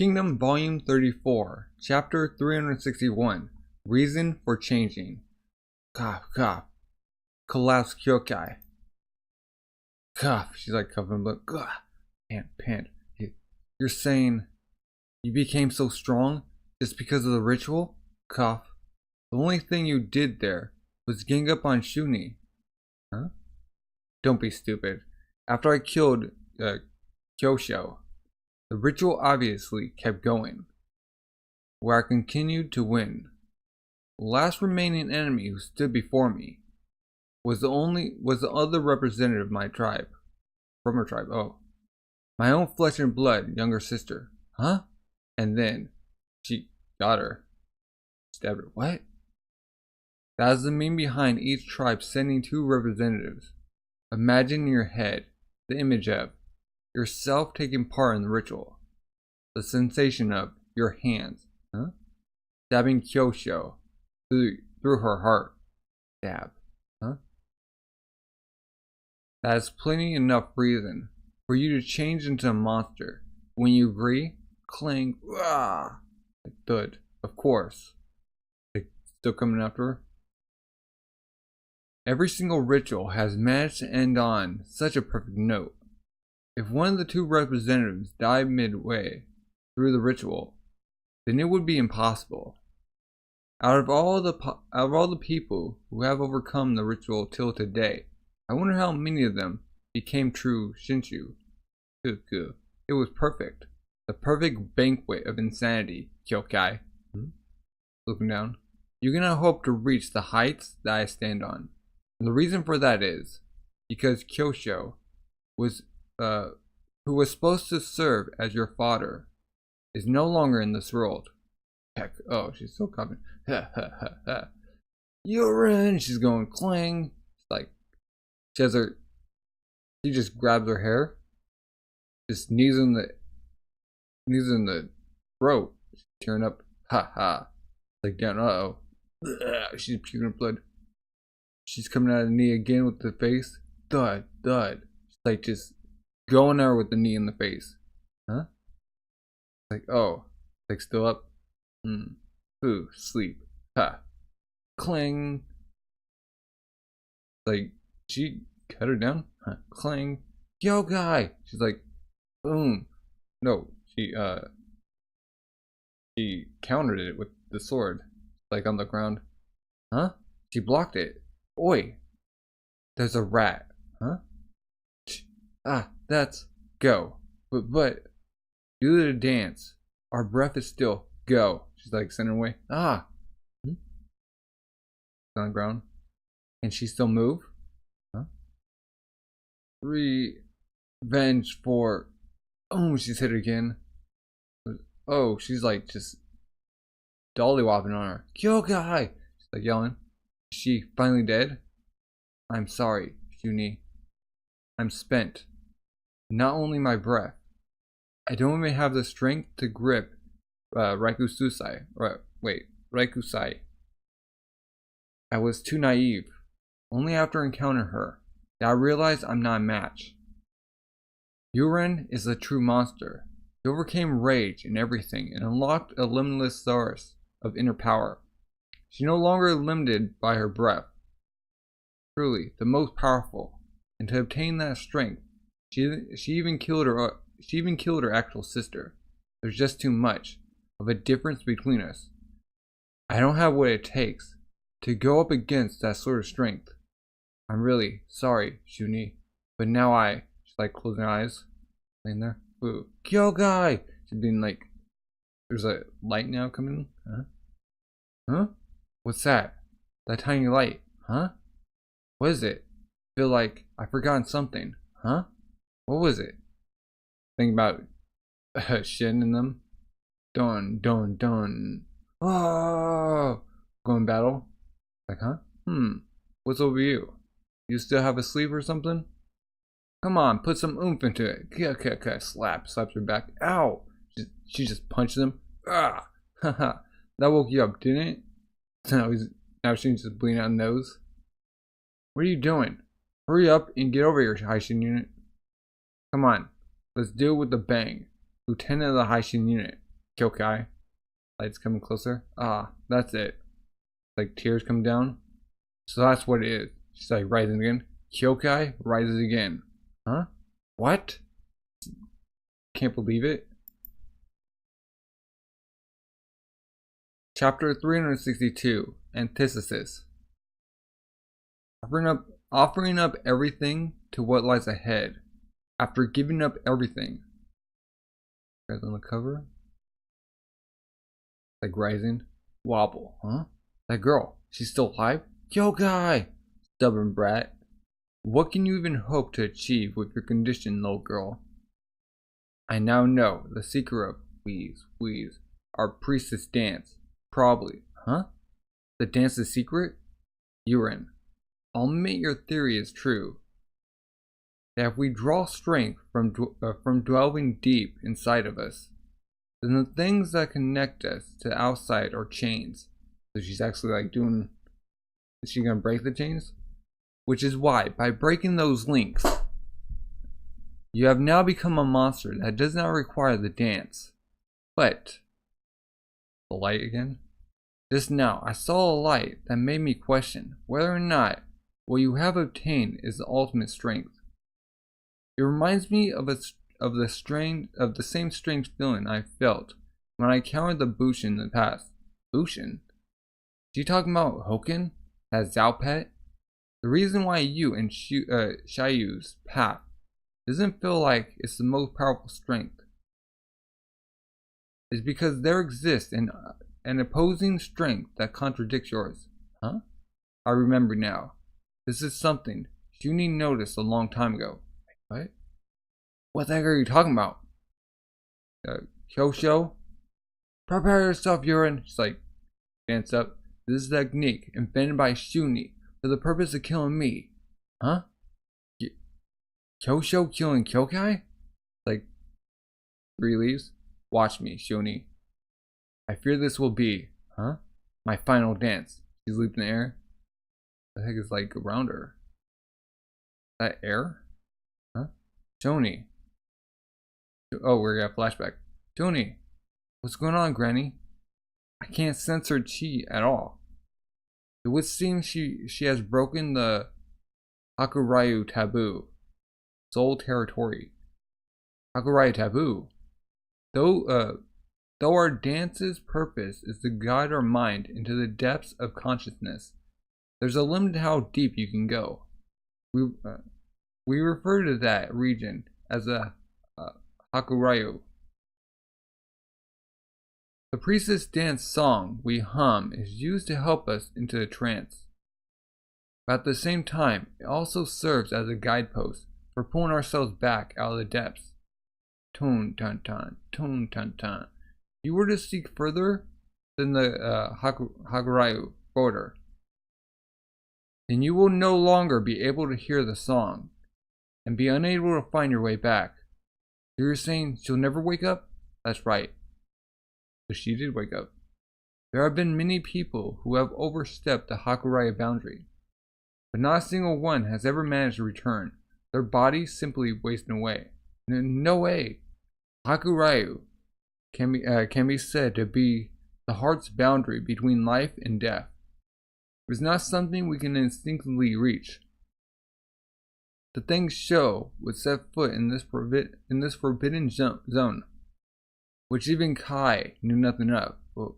Kingdom Volume 34, Chapter 361, Reason for Changing. Cough, cough. Collapse Kyokai. Cough, she's like coughing blood. Pant. You're saying you became so strong just because of the ritual? Cough. The only thing you did there was gang up on Shuni. Huh? Don't be stupid. After I killed Kyosho, the ritual obviously kept going, where I continued to win. The last remaining enemy who stood before me was the other representative of my tribe. From her tribe, oh. My own flesh and blood younger sister. Huh? And then she got her. Stabbed her. What? That is the meaning behind each tribe sending two representatives. Imagine in your head the image of yourself taking part in the ritual. The sensation of your hands, stabbing Kyosho through her heart. Stab, That is plenty enough reason for you to change into a monster. When you agree, clang, like thud. Of course. Like, still coming after her? Every single ritual has managed to end on such a perfect note. If one of the two representatives died midway through the ritual, then it would be impossible. Out of all the people who have overcome the ritual till today, I wonder how many of them became true Shinshu. It was perfect. The perfect banquet of insanity, Kyokai. Looking down. You cannot hope to reach the heights that I stand on. And the reason for that is because Kyosho was who was supposed to serve as your fodder, is no longer in this world. Heck, oh, she's so confident. You're in. She's going clang. It's like she just grabs her hair, just knees in the throat. She's tearing up. Like down. She's puking blood. She's coming out of the knee again with the face. Thud. She's like just going there with the knee in the face. Like, oh. Like still up. Ooh, sleep. Clang. Like, she cut her down. Clang. Yo, guy. She's like, boom. No, she countered it with the sword. Like on the ground. She blocked it. Oi, there's a rat, that's go. But do the dance. Our breath is still go. She's like sending away. On the ground. Can she still move? Revenge for. Oh, she's hit again. Oh, she's like just dollywopping on her. Yo, guy. She's like yelling. Is she finally dead? I'm sorry, Shuni. I'm spent. Not only my breath. I don't even have the strength to grip Raikusai. Raikusai. I was too naive. Only after encountering her did I realize I'm not a match. Yuren is a true monster. She overcame rage and everything and unlocked a limitless source of inner power. She no longer limited by her breath. Truly, the most powerful. And to obtain that strength, she even killed her actual sister. There's just too much of a difference between us. I don't have what it takes to go up against that sort of strength. I'm really sorry, Shuni. But now she's like closing her eyes, laying there. Ooh, Kyo guy. She's being like, there's a light now coming. What's that? That tiny light, What is it? I feel like I've forgotten something, What was it? Think about Shin and them. Dun. Oh, going battle. Like, what's over you? You still have a sleeve or something? Come on, put some oomph into it. Okay. Slaps her back. Ow! She just punched him. That woke you up, didn't it? Now she's just bleeding out the nose. What are you doing? Hurry up and get over here, Haishin unit. Come on, let's do it with a bang. Lieutenant of the Haishin unit. Kyokai. Lights coming closer. Ah, that's it. Like tears come down. So that's what it is. She's like rising again. Kyokai rises again. Huh? What? Can't believe it. Chapter 362. Antithesis. Offering up everything to what lies ahead. After giving up everything. Guys on the cover. Like rising. Wobble, huh? That girl, she's still alive? Kyokai! Stubborn brat. What can you even hope to achieve with your condition, little girl? I now know the secret of wheeze, our priestess dance. Probably, huh? The dance is secret? Urine. I'll admit your theory is true. That if we draw strength from dwelling deep inside of us, then the things that connect us to the outside are chains. So she's actually like doing, is she gonna break the chains? Which is why, by breaking those links, you have now become a monster that does not require the dance. But, the light again? Just now, I saw a light that made me question whether or not what you have obtained is the ultimate strength. It reminds me of the same strange feeling I felt when I encountered the Bushin in the past. Bushin? You talking about Hoken? That Zhao pet? The reason why you and Shayu's path doesn't feel like it's the most powerful strength is because there exists an opposing strength that contradicts yours. Huh? I remember now. This is something Shuni noticed a long time ago. What? What the heck are you talking about? Kyosho? Prepare yourself, Urine. She's like, dance up. This is a technique invented by Shuni for the purpose of killing me. Huh? Kyosho killing Kyokai? Like, 3 leaves? Watch me, Shuni. I fear this will be, huh? My final dance. She's leaping in the air. What the heck is like around her? Is that air? Huh? Shoni. Oh, we're gonna flashback. Shoni, what's going on, Granny? I can't sense her chi at all. It would seem she has broken the Hakurou taboo. Soul territory. Hakurou taboo. Though our dance's purpose is to guide our mind into the depths of consciousness, there's a limit to how deep you can go. We refer to that region as a Hakurou. The priestess dance song we hum is used to help us into a trance. But at the same time, it also serves as a guidepost for pulling ourselves back out of the depths. Tun tan tan, tun tan tan. If you were to seek further than the Hakurou border, then you will no longer be able to hear the song and be unable to find your way back. So you're saying she'll never wake up? That's right. But she did wake up. There have been many people who have overstepped the Hakurou boundary, but not a single one has ever managed to return, their bodies simply wasting away. No way! Hakurou can be said to be the heart's boundary between life and death. It is not something we can instinctively reach. The thing Sho would set foot in this forbidden zone, which even Kai knew nothing of. But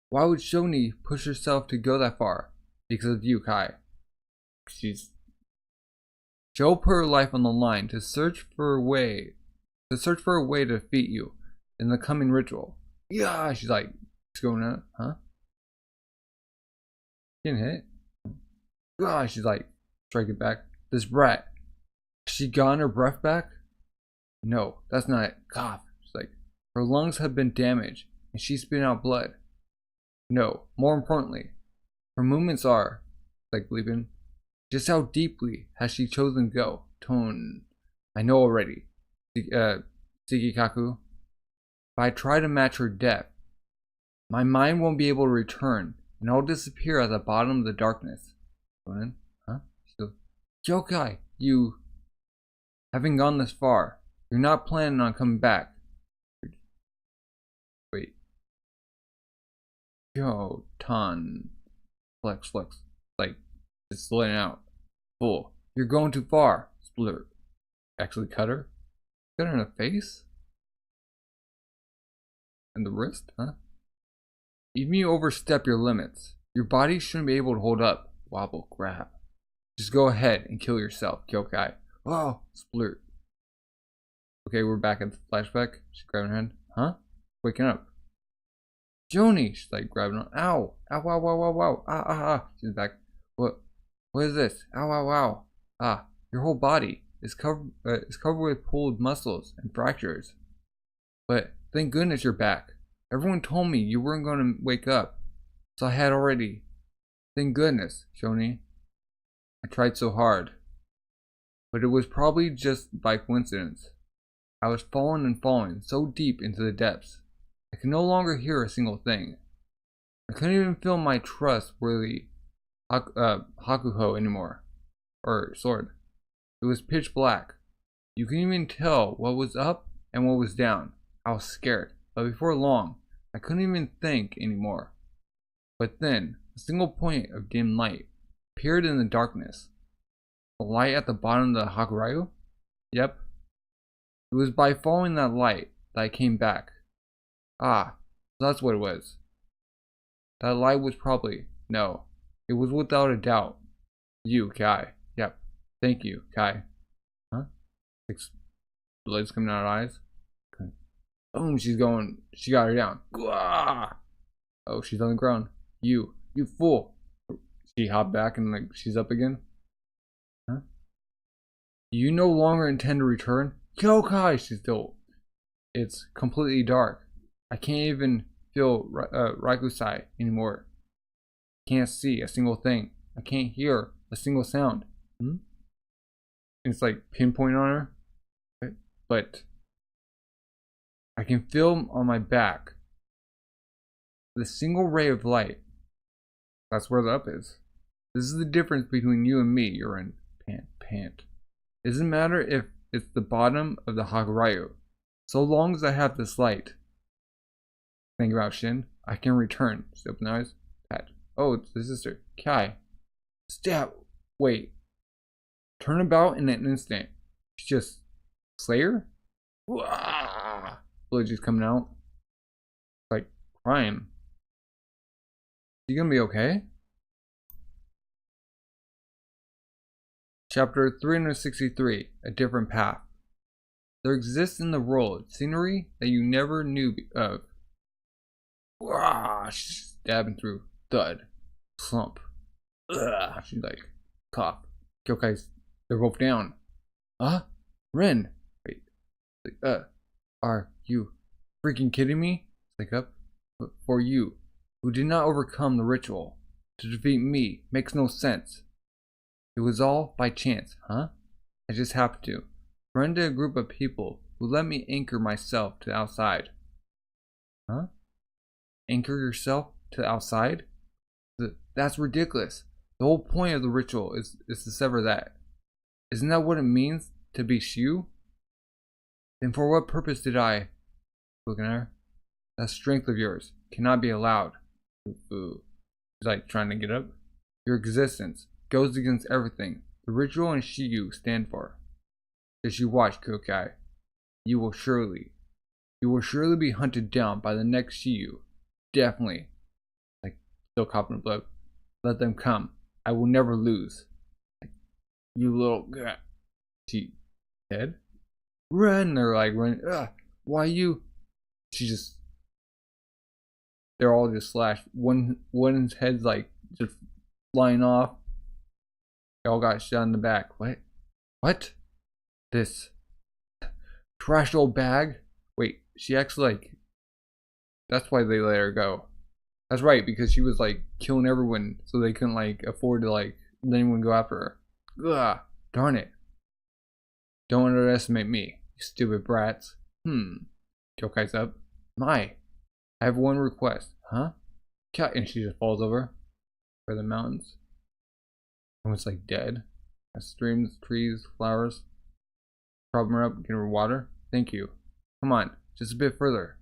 why would Shoni push herself to go that far? Because of you, Kai. Sho put her life on the line to search for a way to defeat you in the coming ritual. Yeah, she's like, what's going on? Huh? Getting hit? Ah, she's like, strike it back. This brat. Has she gotten her breath back? No, that's not it. Cough. She's like, her lungs have been damaged and she's spitting out blood. No, more importantly, her movements are, like bleeping, just how deeply has she chosen to go? Tone. I know already. Shigekaku. If I try to match her depth, my mind won't be able to return and I'll disappear at the bottom of the darkness. Huh? So, Kyokai, you, having gone this far, you're not planning on coming back. Wait, Yo, ton. Flex. Like, just letting out. Full. You're going too far. Split. Actually cut her? Cut her in the face? And the wrist, huh? Even you overstep your limits. Your body shouldn't be able to hold up. Wobble, grab. Just go ahead and kill yourself, Kyokai. Oh, splurt. Okay, we're back at the flashback. She's grabbing her hand. Huh? Waking up. Joni! She's like grabbing her. Ow! Ow. Ah. She's back. What is this? Ow. Ah, your whole body is covered with pulled muscles and fractures. But thank goodness you're back. Everyone told me you weren't going to wake up, so I had already. Thank goodness, Joni. I tried so hard. But it was probably just by coincidence. I was falling so deep into the depths. I could no longer hear a single thing. I couldn't even feel my trustworthy Hakurou anymore. Or sword. It was pitch black. You couldn't even tell what was up and what was down. I was scared, but before long, I couldn't even think anymore. But then, a single point of dim light appeared in the darkness. The light at the bottom of the Hakurou? Yep. It was by following that light that I came back. Ah, so that's what it was. That light was probably, no, it was without a doubt. You, Kai. Yep. Thank you, Kai. Huh? Blood's coming out of her eyes. Okay. Boom, she got her down. Gah! Oh, she's on the ground. You fool. She hopped back and like she's up again. Huh? You no longer intend to return? Kyokai! She's still. It's completely dark. I can't even feel Raikusai anymore. Can't see a single thing. I can't hear a single sound. It's like pinpoint on her. Right? But I can feel on my back the single ray of light. That's where the up is. This is the difference between you and me. You're in pant. It doesn't matter if it's the bottom of the Hakurou. So long as I have this light. Think about Shin. I can return. She open eyes. Pat. Oh, it's the sister. Kai. Stab. Wait. Turn about in an instant. She's just Slayer? Blood just coming out. Like crying. You gonna be okay? Chapter 363. A different path. There exists in the world scenery that you never knew of. She's stabbing through. Thud. Slump. She's like, cough. Kyokai's, they're both down. Ren. Wait. Are you freaking kidding me? Like up. But for you, who did not overcome the ritual, to defeat me makes no sense. It was all by chance, huh? I just happened to run into a group of people who let me anchor myself to the outside. Huh? Anchor yourself to the outside? That's ridiculous. The whole point of the ritual is to sever that. Isn't that what it means to be Shu? Then for what purpose did I... Looking at her. That strength of yours cannot be allowed. She's like trying to get up. Your existence goes against everything the ritual and Shiyu stand for. As you watch, Kyokai, you will surely be hunted down by the next Shiyu. Definitely. Like, still coughing the blood. Let them come. I will never lose. Like, you little... She dead? Run! They're like running. Why you? She just... They're all just slashed. One's head's like just flying off. They all got shot in the back. What? This trash old bag? Wait, she actually like... That's why they let her go. That's right, because she was like killing everyone, so they couldn't like afford to like let anyone go after her. Ugh, darn it. Don't underestimate me, you stupid brats. Kyokai's up. I have one request. Huh? And she just falls over by the mountains. Everyone's like dead. Streams, trees, flowers. Prop her up, get her water. Thank you. Come on, just a bit further.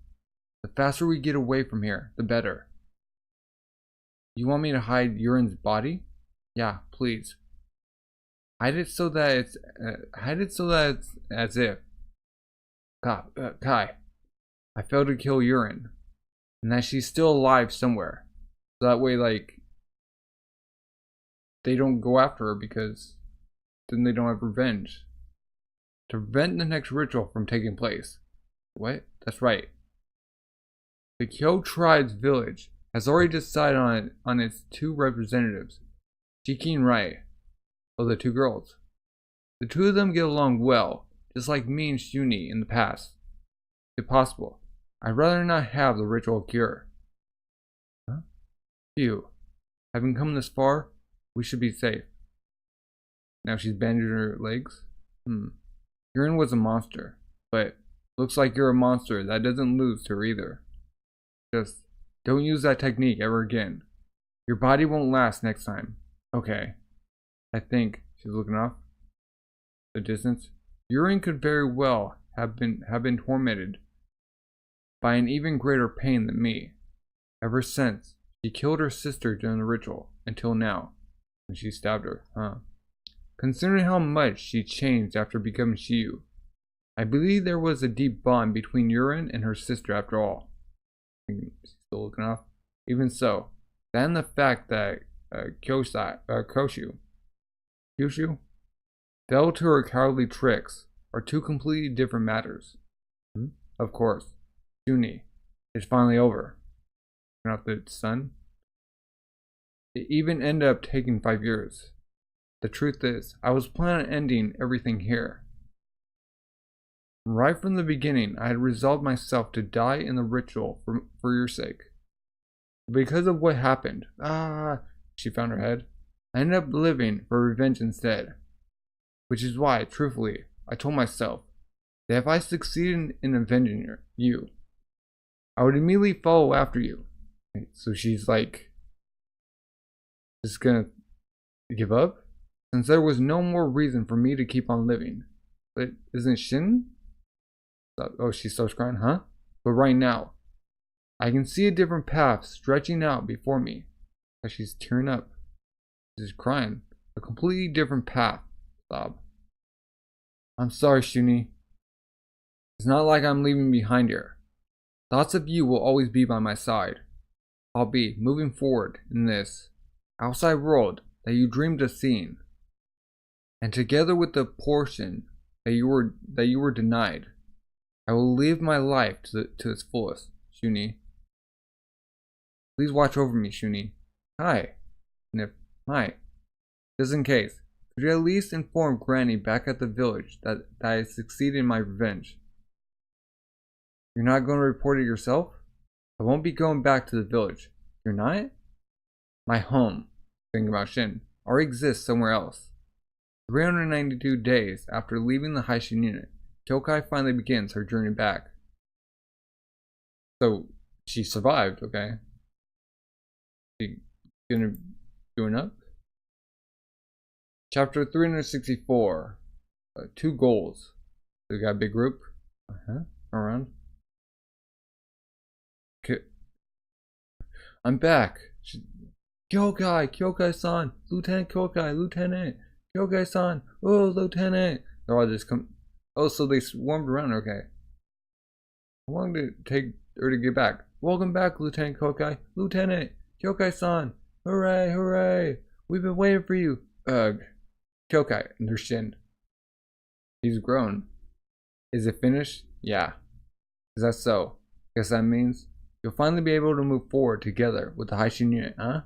The faster we get away from here, the better. You want me to hide Yurin's body? Yeah, please. Hide it so that it's as if. Kai, I failed to kill Yurin, and that she's still alive somewhere. So that way, like, they don't go after her because then they don't have revenge. To prevent the next ritual from taking place. What? That's right. The Kyou tribe's village has already decided on its 2 representatives, Shiki and Rai, the 2 girls. The 2 of them get along well, just like me and Shuni in the past. If possible, I'd rather not have the ritual cure. Huh? Phew. Having come this far, we should be safe. Now she's bandaged her legs? Yurin was a monster, but looks like you're a monster that doesn't lose to her either. Just don't use that technique ever again. Your body won't last next time. Okay. I think she's looking off the distance. Yurin could very well have been tormented by an even greater pain than me. Ever since she killed her sister during the ritual until now, when she stabbed her, Considering how much she changed after becoming Kyou, I believe there was a deep bond between Yurin and her sister after all. She's still looking off. Even so, then the fact that Kyushu fell to her cowardly tricks are 2 completely different matters. Of course, Shuni, it's finally over. Turn off the sun. It even ended up taking 5 years. The truth is, I was planning on ending everything here. Right from the beginning, I had resolved myself to die in the ritual for your sake. Because of what happened, she found her head, I ended up living for revenge instead. Which is why, truthfully, I told myself that if I succeeded in avenging you, I would immediately follow after you. So she's like, just gonna give up? Since there was no more reason for me to keep on living. But isn't Shin? Oh, she starts crying, huh? But right now, I can see a different path stretching out before me. Like she's tearing up. She's crying. A completely different path. Sob. I'm sorry, Shuni. It's not like I'm leaving behind here. Thoughts of you will always be by my side. I'll be moving forward in this outside world that you dreamed of seeing. And together with the portion that you were denied, I will live my life to its fullest, Shuni. Please watch over me, Shuni. Hi. Snip. Hi. Just in case, could you at least inform Granny back at the village that I succeeded in my revenge? You're not going to report it yourself? I won't be going back to the village. You're not? My home, thinking about Shin, already exists somewhere else. 392 days after leaving the Haishin unit, Kyokai finally begins her journey back. So, she survived, okay? She gonna doing up? Chapter 364. 2 goals. So we got a big group. Around. Okay. I'm back. Kyokai-san, Lieutenant Kyokai-san, oh, Lieutenant. They're all just come. Oh, so they swarmed around, okay. How long did it take her to get back? Welcome back, Lieutenant Kyokai-san, hooray, hooray. We've been waiting for you. Ugh. Kyokai and her Shin. He's grown. Is it finished? Yeah. Is that so? Guess that means you'll finally be able to move forward together with the Haishin unit, huh?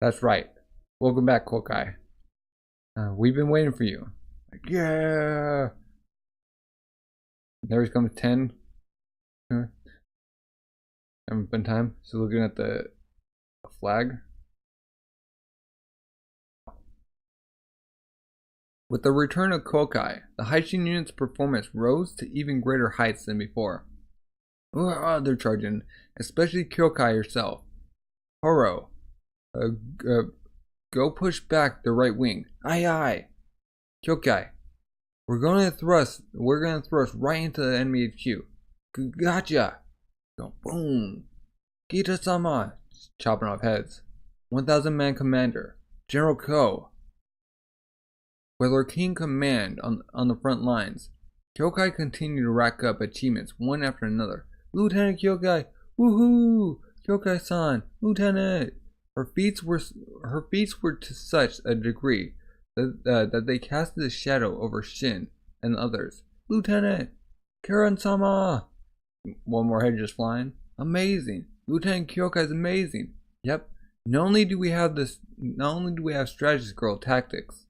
That's right. Welcome back, Kyokai. We've been waiting for you. Like, yeah. There comes 10. Haven't been time. So looking at the flag. With the return of Kyokai, the Haishin unit's performance rose to even greater heights than before. They're charging, especially Kyokai herself. Hakurou, go push back the right wing. Aye aye. Kyokai, we're gonna thrust right into the enemy HQ. Gotcha. Go boom. Kita-sama! Chopping off heads. 1,000-man commander. General Ko. With our keen command on the front lines, Kyokai continued to rack up achievements one after another. Lieutenant Kyokai! Woohoo! Kyokai-san! Lieutenant! Her feats were to such a degree that they casted a shadow over Shin and the others. Lieutenant! Karen-sama! One more head just flying. Amazing! Lieutenant Kyokai is amazing. Yep. Not only do we have strategist girl tactics,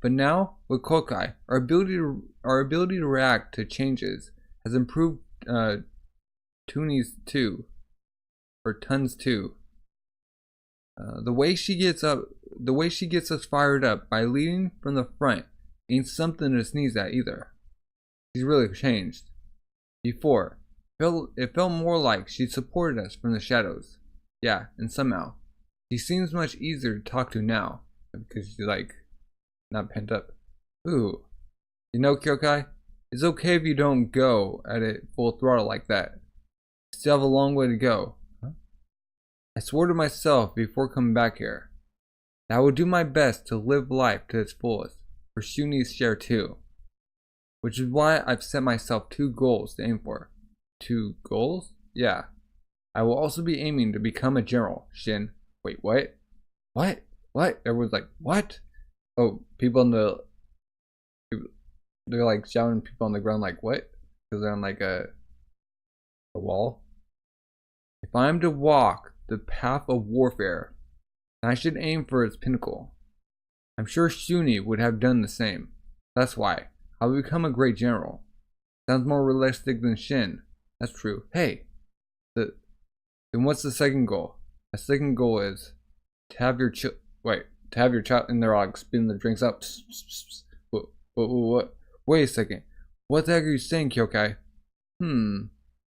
but now with Kokai, our ability to react to changes has improved Tuni's too, or Tons too. The way she gets us fired up by leading from the front ain't something to sneeze at either. She's really changed. Before, it felt more like she supported us from the shadows. Yeah, and somehow, she seems much easier to talk to now because she's like not pent up. Ooh, you know, Kyokai, it's okay if you don't go at it full throttle like that. You still have a long way to go. Huh? I swore to myself before coming back here that I would do my best to live life to its fullest for Shuni's share too. Which is why I've set myself 2 goals to aim for. 2 goals? Yeah. I will also be aiming to become a general, Shin. Wait, what? What? What? Everyone's like, what? Oh, people they're like shouting people on the ground like, what? Because they're on like a wall. If I'm to walk the path of warfare, I should aim for its pinnacle. I'm sure Shuni would have done the same. That's why I will become a great general. Sounds more realistic than Shin. That's true. Hey, then what's the second goal? The second goal is to have your child, and they're like spinning the drinks up. What? Wait a second. What the heck are you saying, Kyokai?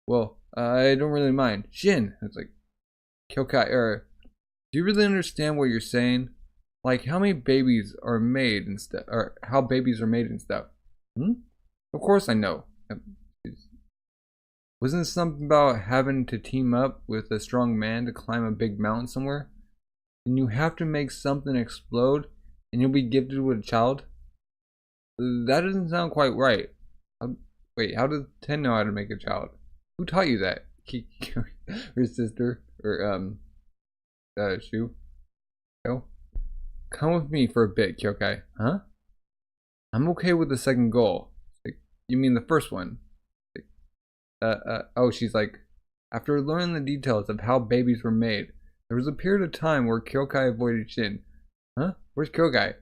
Well, I don't really mind. Shin! It's like, Kyokai, do you really understand what you're saying? Like, how many babies are made and stuff, or how babies are made and stuff? Of course I know. Wasn't it something about having to team up with a strong man to climb a big mountain somewhere? And you have to make something explode and you'll be gifted with a child? That doesn't sound quite right. Wait, how does Ten know how to make a child? Who taught you that? Her sister? Or, Shu? No? Come with me for a bit, Kyokai. Huh? I'm okay with the second goal. Like, you mean the first one? Oh, she's like, after learning the details of how babies were made, there was a period of time where Kyokai avoided Shin. Huh? Where's Kyokai?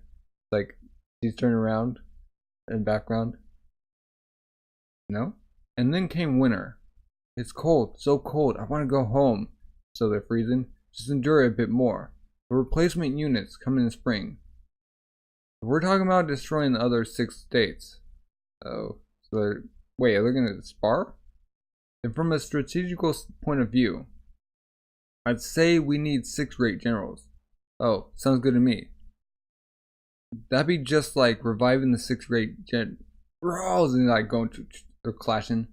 Like, she's turning around in the background. No? And then came winter. It's cold, so cold, I want to go home. So they're freezing. Just endure it a bit more. The replacement units come in the spring. We're talking about destroying the other 6 states. Oh, so are they gonna spar? And from a strategical point of view, I'd say we need 6 great generals. Oh, sounds good to me. That'd be just like reviving the 6 great generals and like going to or clashing.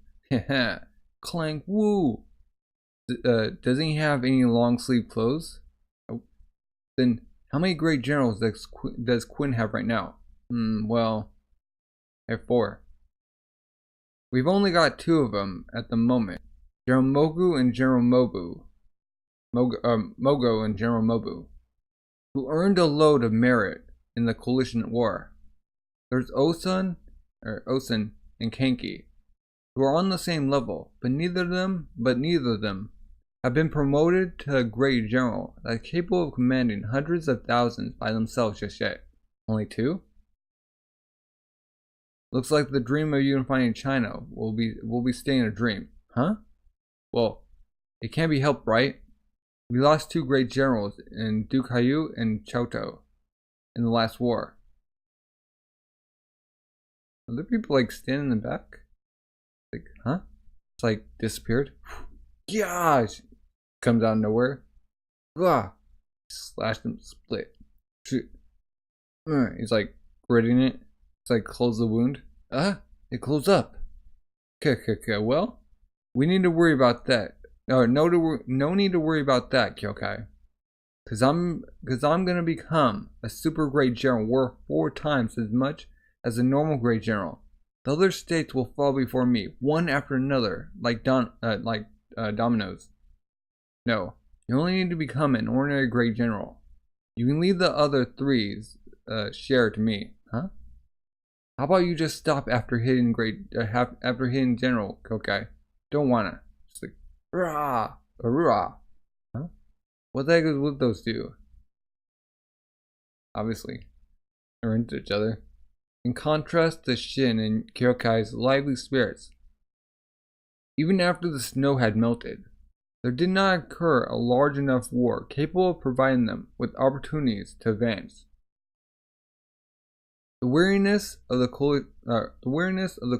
Clank, woo! Doesn't he have any long sleeve clothes? Oh. Then how many great generals does Quinn have right now? Well, I have 4. We've only got 2 of them at the moment. General Mogu and General Mogu. Mogo and General Mobu, who earned a load of merit in the coalition war. There's Osun and Kanki, who are on the same level, but neither of them have been promoted to a great general that's capable of commanding hundreds of thousands by themselves just yet. Only 2? Looks like the dream of unifying China will be staying a dream. Huh? Well, it can't be helped, right? We lost 2 great generals in Kyou and Choto in the last war. Are there people like standing in the back? Like, huh? It's like disappeared. Gosh! Comes out of nowhere. Ah! Slashed him, split. He's like gritting it. It's like close the wound. It closed up. Okay. Well, we need to worry about that. No need to worry about that, Kyokai. Cause I'm gonna become a super great general worth 4 times as much as a normal great general. The other states will fall before me, one after another, like dominoes. No, you only need to become an ordinary great general. You can leave the other 3's share to me, huh? How about you just stop after hitting general, Kokai? Don't wanna. Just like, rah, rah. Huh? What the heck would those do? Obviously, they're into each other. In contrast to Shin and Kyokai's lively spirits, even after the snow had melted, there did not occur a large enough war capable of providing them with opportunities to advance. The weariness of the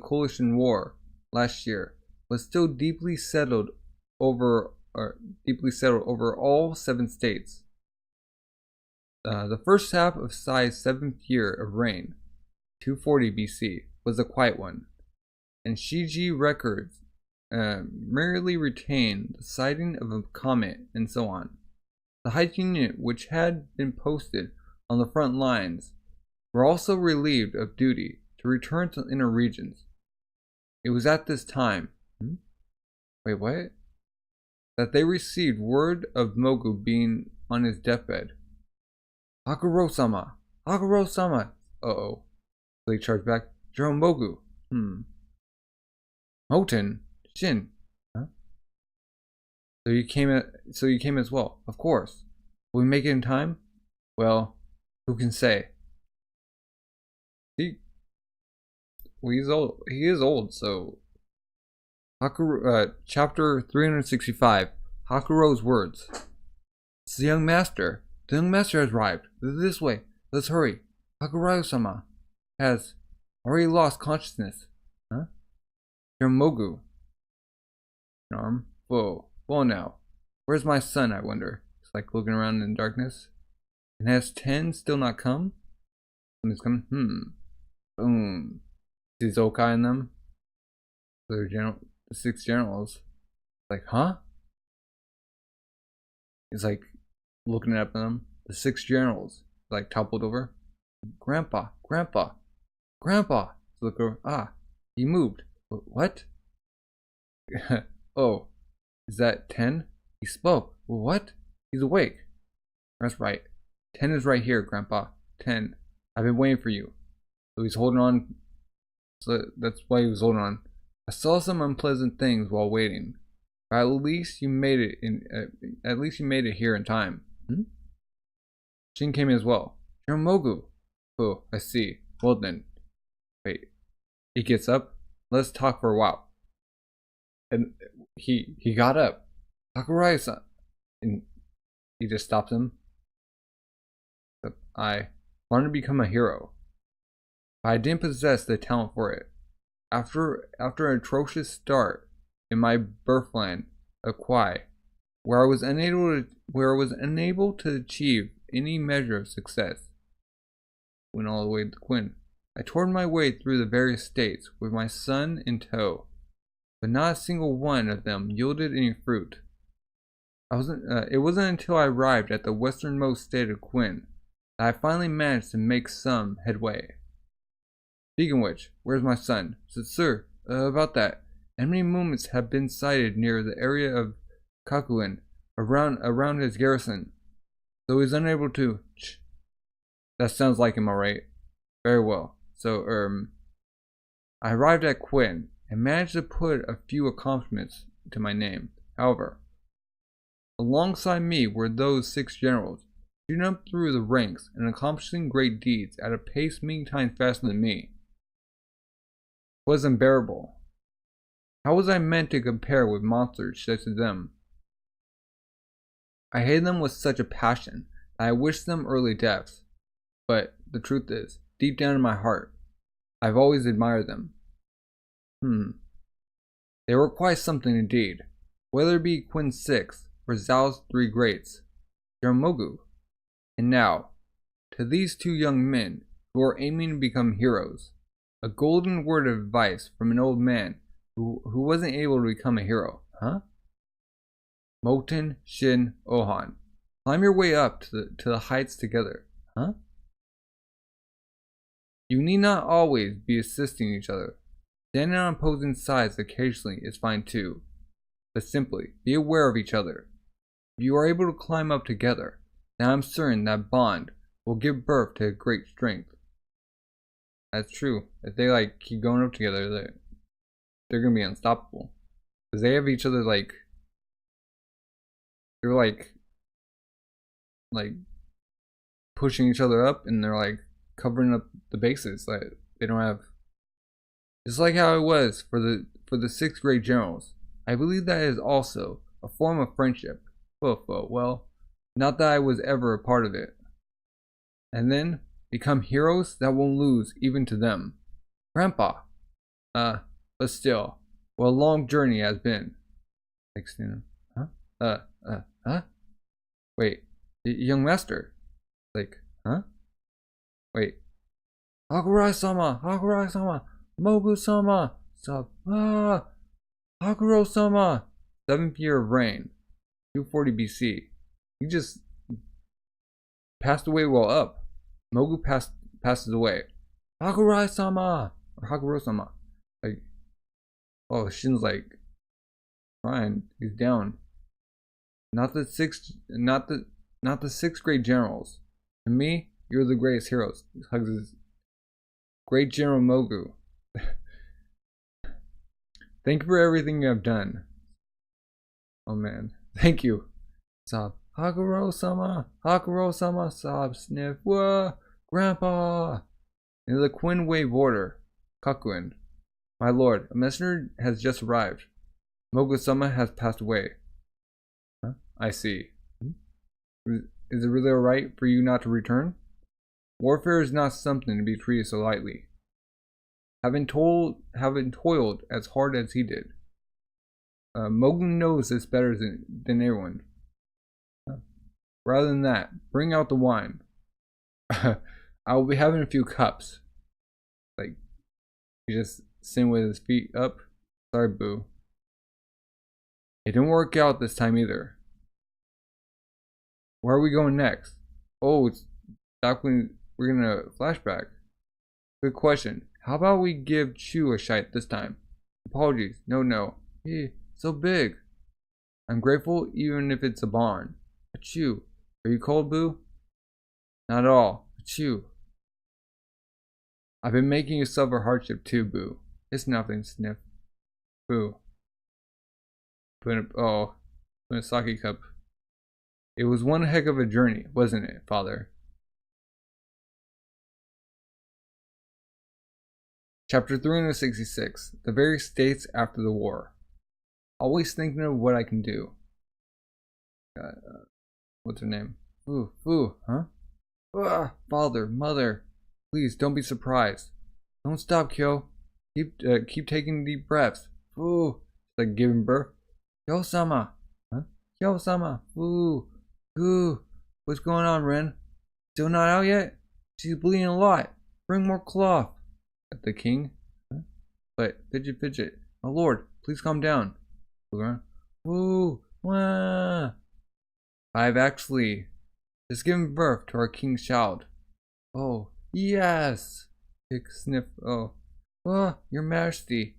coalition war last year was still deeply settled over all 7 states. The first half of Sai's 7th year of reign, 240 BC, was a quiet one, and Shiji records merely retained the sighting of a comet and so on. The hiking unit, which had been posted on the front lines, were also relieved of duty to return to inner regions. It was at this time that they received word of Mogu being on his deathbed. Hakurou-sama! Hakurou-sama! Uh-oh. So he charged back. Jerome Mogu. Moten? Shin? Huh? So you came as well. Of course. Will we make it in time? Well, who can say? Well, he's old. He is old, so Hakurou, chapter 365. Hakurou's words. It's the young master. The young master has arrived. This way. Let's hurry. Hakurou-sama has already lost consciousness. Huh? You're Mogu. An arm. Whoa. Whoa now. Where's my son, I wonder? It's like looking around in darkness. And has 10 still not come? Somebody's coming. Boom. See Zokai in them? The 6 generals. Like, huh? He's like looking up at them. The 6 generals like toppled over. Grandpa. So look over. Ah, he moved. What? Oh, is that 10? He spoke. What? He's awake. That's right. 10 is right here, Grandpa. 10. I've been waiting for you. So he's holding on. So that's why he was holding on. I saw some unpleasant things while waiting. But at least you made it in. At least you made it here in time. Shin came in as well. You're Mogu. Oh, I see. Well then. Wait. He gets up. Let's talk for a while. And he got up. Hakurou-san. And he just stops him. I wanted to become a hero. But I didn't possess the talent for it. After an atrocious start in my birthland of Kyou, where I was unable to achieve any measure of success, went all the way to Quinn. I toured my way through the various states with my son in tow, but not a single one of them yielded any fruit. It wasn't until I arrived at the westernmost state of Quinn that I finally managed to make some headway. Speaking of which, where's my son? Said, sir, about that. Enemy movements have been sighted near the area of Kakuin, around his garrison. So he's unable to. That sounds like him, alright. Very well. So, I arrived at Quinn and managed to put a few accomplishments to my name. However, alongside me were those 6 generals, shooting up through the ranks and accomplishing great deeds at a pace many times faster than me. It was unbearable. How was I meant to compare with monsters such as them? I hated them with such a passion that I wished them early deaths. But the truth is, deep down in my heart, I've always admired them. They were quite something indeed, whether it be Quinn's 6 or Zhao's 3 greats, Mogu. And now, to these 2 young men who are aiming to become heroes, a golden word of advice from an old man who wasn't able to become a hero, huh? Moten, Shin, Ohan. Climb your way up to the heights together. Huh? You need not always be assisting each other. Standing on opposing sides occasionally is fine too. But simply, be aware of each other. If you are able to climb up together, then I'm certain that bond will give birth to great strength. That's true. If they like keep going up together, they're gonna be unstoppable. Because they have each other like, they're like pushing each other up, and they're like covering up the bases that they don't have. Just like how it was for the 6th grade generals. I believe that is also a form of friendship. Well, not that I was ever a part of it. And then become heroes that won't lose even to them. Grandpa. But still, what a long journey has been. Huh? Wait, young master. Like, huh? Wait. Hakurou-sama, Mogu-sama, Hakurou-sama. 7th year of reign, 240 BC. He just passed away while up. Mogu passes away. Hakurou-sama, or Hakurou-sama. Like, oh, Shin's like, fine, he's down. Not the 6th grade generals. To me, you're the greatest heroes. He hugs his great General Mogu. Thank you for everything you have done. Oh man, thank you. Sob. Hakurou-sama, sob, sniff. Whoa, Grandpa. Near the Quinway border, Kakuin. My lord, a messenger has just arrived. Mogu-sama has passed away. Huh? I see. Is it really alright for you not to return? Warfare is not something to be treated so lightly. Having toiled as hard as he did. Mogu knows this better than everyone. Rather than that, bring out the wine. I will be having a few cups. Like, he just sitting with his feet up. Sorry, boo. It didn't work out this time either. Where are we going next? Oh, it's back when we're gonna flashback. Good question. How about we give Kyou a shite this time? Apologies. No. So big. I'm grateful even if it's a barn. Kyou, are you cold, boo? Not at all. Kyou. I've been making you suffer hardship too, boo. It's nothing, sniff. Boo. Put a sake cup. It was one heck of a journey, wasn't it, father? Chapter 366. The various states after the war. Always thinking of what I can do. What's her name? Fu, huh? Father, mother, please don't be surprised. Don't stop, Kyou. Keep taking deep breaths. Fu, like giving birth. Kyou-sama, huh? Kyou-sama, Fu, what's going on, Ren? Still not out yet? She's bleeding a lot. Bring more cloth. The king? Huh? But fidget. My lord, please calm down. Woo, wah. I've actually just given birth to our king's child. Oh, yes. Big sniff. Oh, your majesty.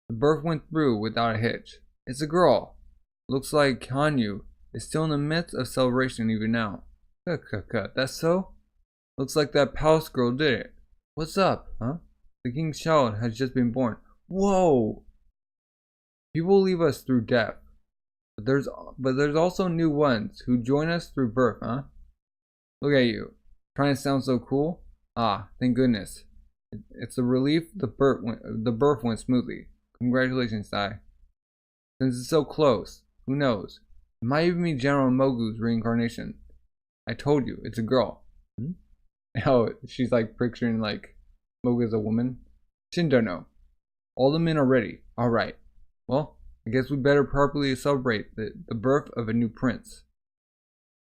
The birth went through without a hitch. It's a girl. Looks like Kyou is still in the midst of celebration even now. That's so? Looks like that palace girl did it. What's up, huh? The king's child has just been born. Whoa! People leave us through death. But there's also new ones who join us through birth, huh? Look at you. Trying to sound so cool? Ah, thank goodness. It's a relief the birth went smoothly. Congratulations, Dai. Since it's so close, who knows? It might even be General Mogu's reincarnation. I told you, it's a girl. Oh, she's like picturing like Mogu as a woman. Shin don't know. All the men are ready. Alright. Well, I guess we better properly celebrate the birth of a new prince.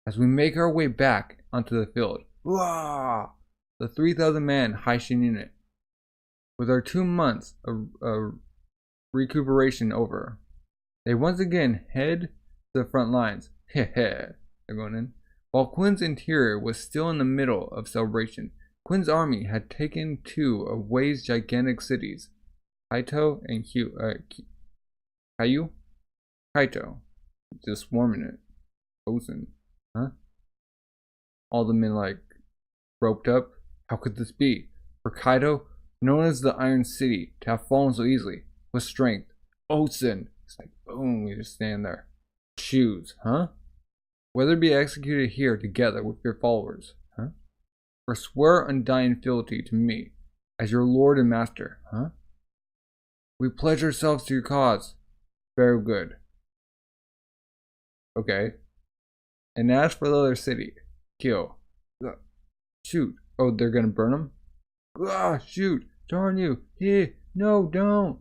As we make our way back onto the field. Wah! The 3,000 man Haishin unit. With our 2 months of recuperation over, They once again head to the front lines. Heh, they're going in. While Quinn's interior was still in the middle of celebration, Quinn's army had taken two of Wei's gigantic cities, Kaito and Kyou? Kaito. Just swarming it. Osen. Huh? All the men like roped up. How could this be? For Kaito, known as the Iron City, to have fallen so easily, with strength. Osen. It's like boom, we just stand there. Choose, huh? Whether be executed here together with your followers, huh? Or swear undying fealty to me as your lord and master, huh? We pledge ourselves to your cause. Very good. Okay. And as for the other city, kill. Shoot. Oh, they're gonna burn them? Ah, shoot. Darn you. Hey, no, don't.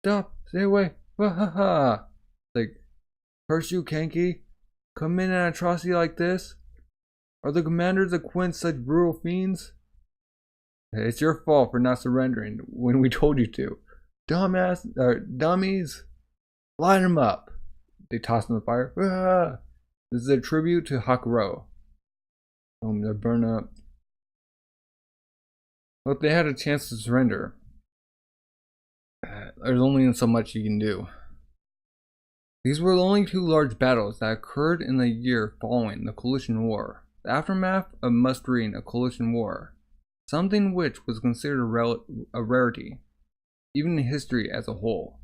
Stop. Stay away. Like, curse you, Kanki. Come in an atrocity like this? Are the commanders of Quinn such brutal fiends? It's your fault for not surrendering when we told you to. Dummies. Line them up. They toss in the fire. Ah! This is a tribute to Hakurou. They're burned up. But they had a chance to surrender. There's only so much you can do. These were the only two large battles that occurred in the year following the Coalition War. The aftermath of mustering a Coalition War, something which was considered a rarity, even in history as a whole,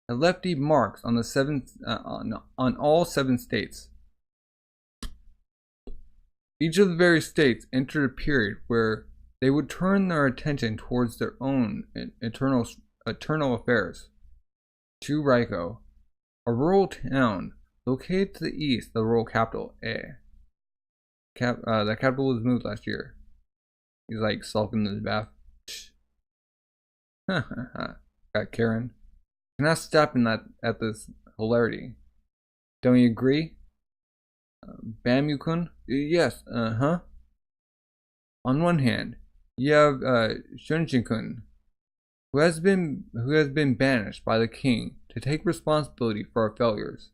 had left deep marks on the on all 7 states. Each of the various states entered a period where they would turn their attention towards their own eternal affairs. Tonryu, a rural town located to the east of the royal capital, the capital was moved last year. He's like sulking in his bath. Got Karen. Cannot stop at this hilarity. Don't you agree? Bamyu-kun? Yes, huh? On one hand, you have Shunshin-kun, who has been banished by the king to take responsibility for our failures,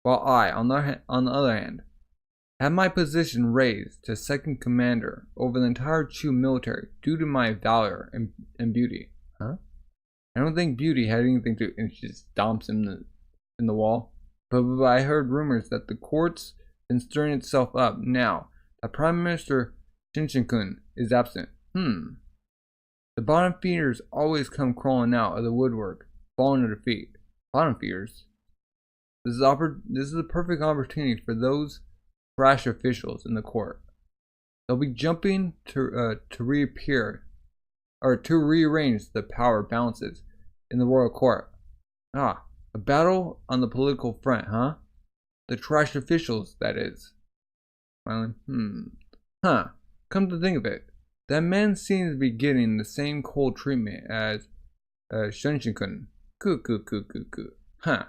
while I, on the other hand, have my position raised to second commander over the entire Chu military due to my valor and beauty. Huh? I don't think beauty had anything to, and she just stomps him in the wall. But I heard rumors that the court's been stirring itself up now that Prime Minister Shinshin-kun is absent. The bottom feeders always come crawling out of the woodwork, falling at their feet. Bottom feeders? This is a perfect opportunity for those brash officials in the court. They'll be jumping to reappear, or to rearrange the power balances in the royal court. Ah, a battle on the political front, huh? The trash officials, that is. Well, Huh. Come to think of it, that man seems to be getting the same cold treatment as Shunshin-kun. Huh.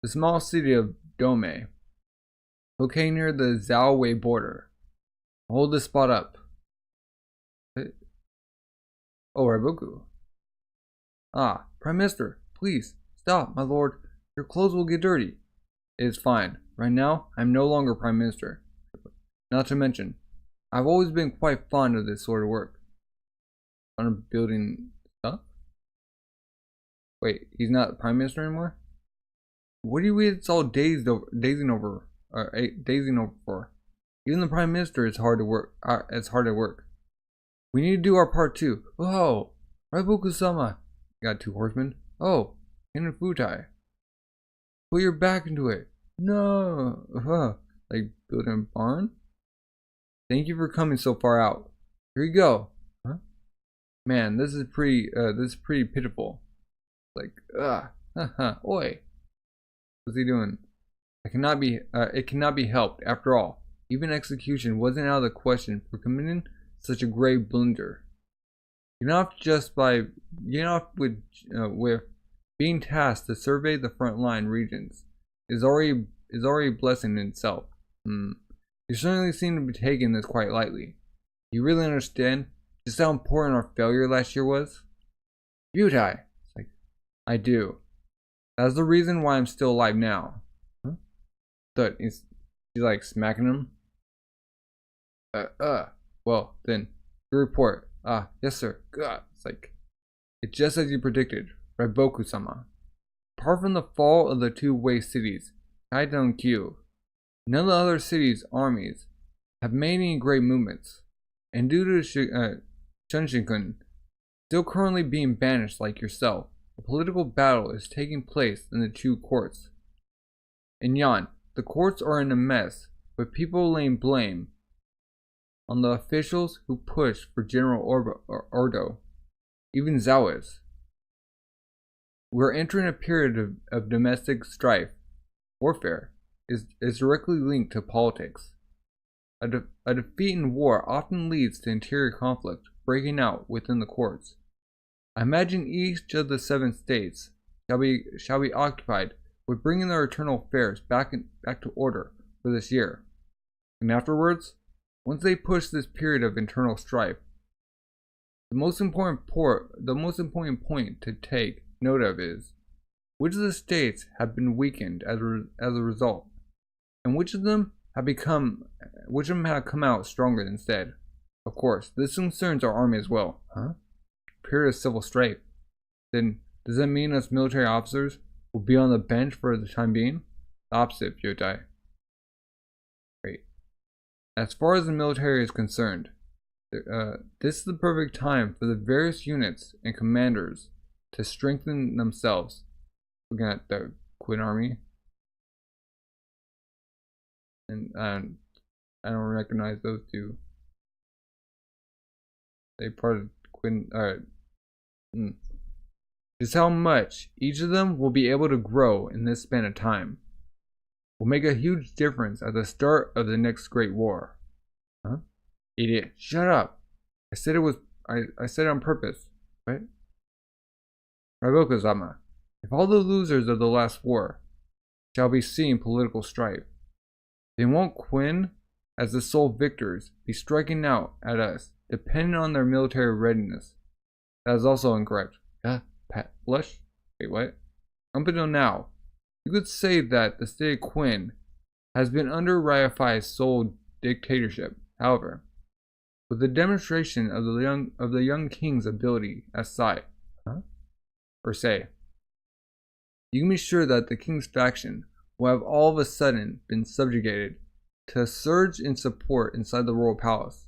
The small city of Dome, located near the Zhaowei border. Hold this spot up. Oh, Raboku. Ah, Prime Minister, please, stop, my lord. Your clothes will get dirty. It is fine. Right now, I'm no longer Prime Minister. Not to mention, I've always been quite fond of this sort of work. Fond of building stuff? Wait, he's not Prime Minister anymore? What do you wait it's all dazing over for? Even the Prime Minister is hard to work. We need to do our part too. Oh, Raiboku-sama. Got 2 horsemen. Oh, and a futai. Put your back into it. No. Like building a barn? Thank you for coming so far out. Here you go. Huh? Man, this is pretty pitiful. Like, oi. What's he doing? It cannot be helped. After all, even execution wasn't out of the question for committing such a grave blunder. With being tasked to survey the frontline regions is already a blessing in itself. You certainly seem to be taking this quite lightly. You really understand just how important our failure last year was? Butai. It's like, I do. That's the reason why I'm still alive now. Huh? She's like smacking him. Well, then, your report. Yes, sir. God, it's like, it's just as you predicted, Raiboku-sama. Apart from the fall of the two waste cities, Kaito and Kyou, none of the other cities' armies have made any great movements, and due to Shunshin-kun still currently being banished like yourself, a political battle is taking place in the two courts. In Yan, the courts are in a mess, with people laying blame on the officials who pushed for General Ordo, even Zhao is. We're entering a period of domestic strife. Warfare is directly linked to politics. A defeat in war often leads to interior conflict breaking out within the courts. I imagine each of the 7 states shall be occupied with bringing their internal affairs back to order for this year. And afterwards, once they push this period of internal strife, the most important point to take note of is which of the states have been weakened as a result, and which of them have come out stronger instead. Of course, this concerns our army as well. Period of civil strife. Then does that mean us military officers will be on the bench for the time being? The opposite, Yotai. Great. As far as the military is concerned, this is the perfect time for the various units and commanders to strengthen themselves. Looking at the Quinn army, and I don't recognize those two. They part of Quinn. Just how much each of them will be able to grow in this span of time will make a huge difference at the start of the next Great War. Idiot! Shut up! I said it on purpose, right? Raiboku-sama, if all the losers of the last war shall be seeing political strife, then won't Quinn, as the sole victors, be striking out at us, depending on their military readiness? That is also incorrect. Pat Blush? Wait, what? Up until now, you could say that the state of Quinn has been under Ryafai's sole dictatorship. However, with the demonstration of the young king's ability as Sai, or say, you can be sure that the king's faction will have all of a sudden been subjugated to a surge in support inside the royal palace.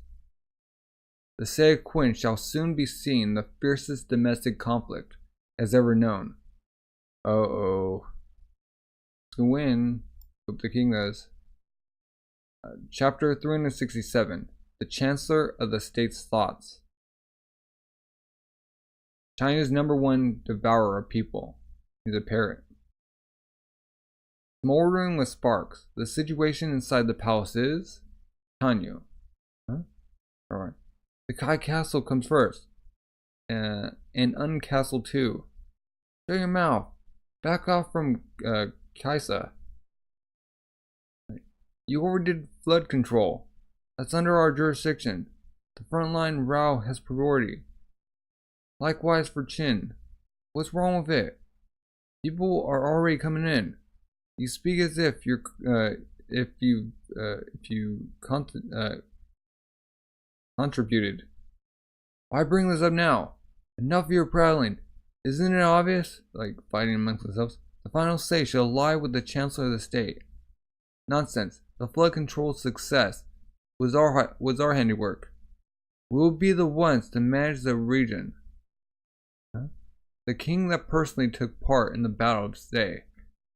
The Sei of Quinn shall soon be seeing the fiercest domestic conflict as ever known. To win. Hope the king does. Chapter 367. The Chancellor of the State's Thoughts. China's #1 devourer of people. He's a parrot. Smoldering with sparks, the situation inside the palace is Tonryu. Alright. The Kai Castle comes first. And Uncastle too. Shut your mouth. Back off from Kaisa. You overdid flood control. That's under our jurisdiction. The frontline Rao has priority. Likewise for Chin. What's wrong with it? People are already coming in. You speak as if you're contributed. Why bring this up now? Enough of your prattling. Isn't it obvious? Like fighting amongst themselves. The final say shall lie with the Chancellor of the State. Nonsense. The flood control success was our handiwork. We will be the ones to manage the region. The king that personally took part in the battle of Sei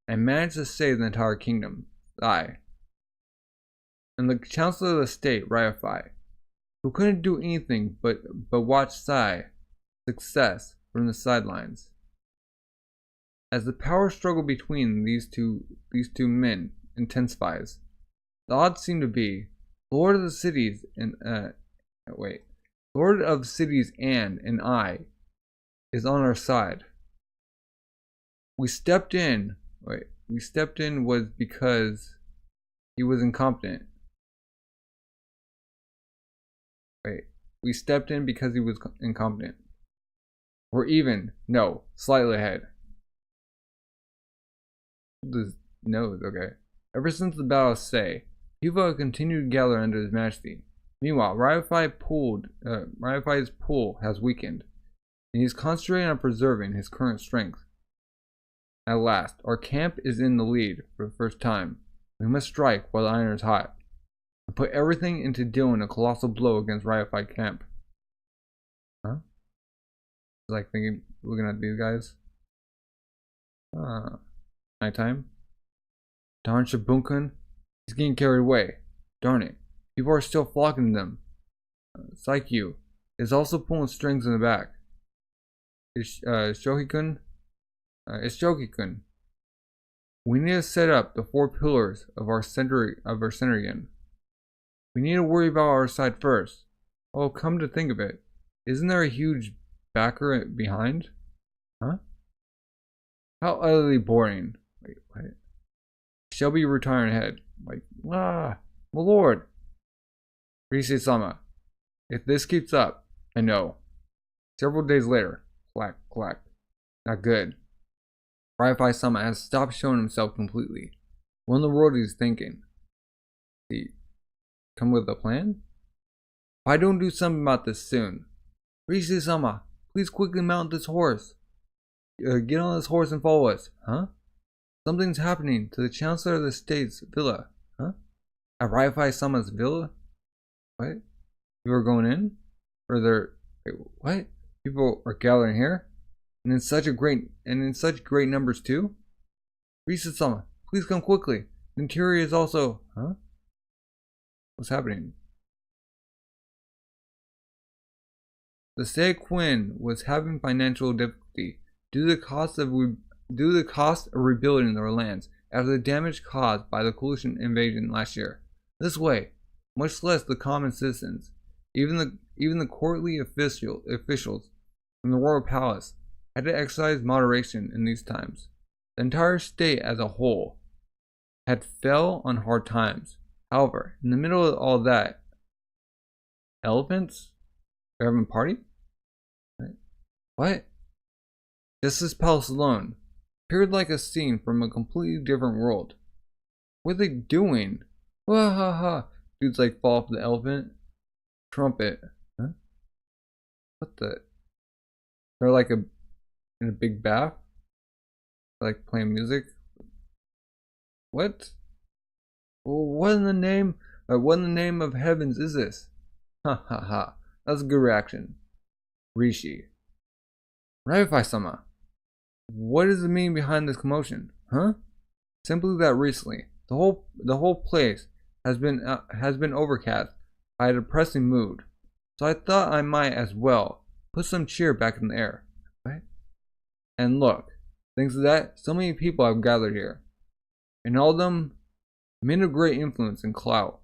and managed to save the entire kingdom, I. And the Chancellor of the State, Ryafai, who couldn't do anything but watch Sai's success from the sidelines. As the power struggle between these two men intensifies, the odds seem to be Lord of the Cities and Lord of Cities and I is on our side. We stepped in was because he was incompetent. We stepped in because he was incompetent. Or even, no, slightly ahead. This nose, okay. Ever since the battle of Sei, people have continued to gather under his majesty. Meanwhile, Ryufai's pull has weakened, and he's concentrating on preserving his current strength. At last, our camp is in the lead for the first time. We must strike while the iron is hot, and put everything into dealing a colossal blow against Ryufai camp. Huh? Like thinking, looking at these guys. Nighttime. Darn Shibunkun, he's getting carried away. Darn it, people are still flocking to them. Kyou is also pulling strings in the back. It's Shohikun. We need to set up the 4 pillars of our center again. We need to worry about our side first. Oh, come to think of it, isn't there a huge backer behind? Huh? How utterly boring. Wait, what? Shall be retiring ahead. Like, my lord. Rishi-sama, if this keeps up, I know. Several days later, clack, clack. Not good. Ryufai-sama has stopped showing himself completely. What in the world is he thinking? He come with a plan? If I don't do something about this soon. Rishi-sama, please quickly mount this horse. Get on this horse and follow us. Huh? Something's happening to the Chancellor of the State's villa. Huh? At Ryufai-sama's villa? What? People are going in? Or they're... Wait, what? People are gathering here? And in such great numbers too? Risa-sama, please come quickly. The interior is also... Huh? What's happening? The State Queen was having financial difficulty due to the cost of rebuilding their lands after the damage caused by the coalition invasion last year. This way, much less the common citizens, even the courtly officials from the royal palace had to exercise moderation in these times. The entire state as a whole had fell on hard times. However, in the middle of all that, elephants? They're having a party? What? Just this palace alone appeared like a scene from a completely different world. What are they doing? Wah ha ha! Dudes like fall off the elephant. Trumpet. Huh? What the? They're like in a big bath? Like playing music? What? What in the name of heavens is this? Ha ha ha. That's a good reaction. Rishi. Ryufai-sama. What is the meaning behind this commotion? Huh? Simply that recently, the whole place has been overcast by a depressing mood. So I thought I might as well put some cheer back in the air. Right? And look, thanks to that, so many people have gathered here. And all of them men of great influence and clout.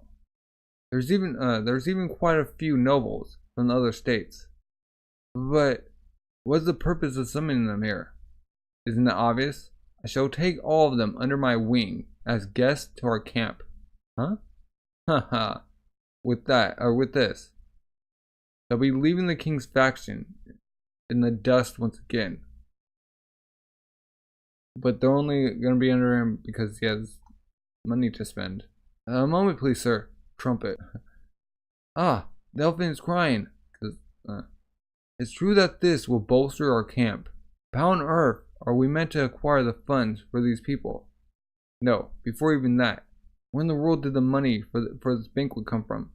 There's even quite a few nobles from the other states. But what's the purpose of summoning them here? Isn't it obvious? I shall take all of them under my wing as guests to our camp. Huh? Haha. With this, they'll be leaving the king's faction in the dust once again. But they're only gonna be under him because he has money to spend. A moment, please, sir. Trumpet. The elephant is crying. It's true that this will bolster our camp. How on earth are we meant to acquire the funds for these people? No, before even that, where in the world did the money for this banquet come from?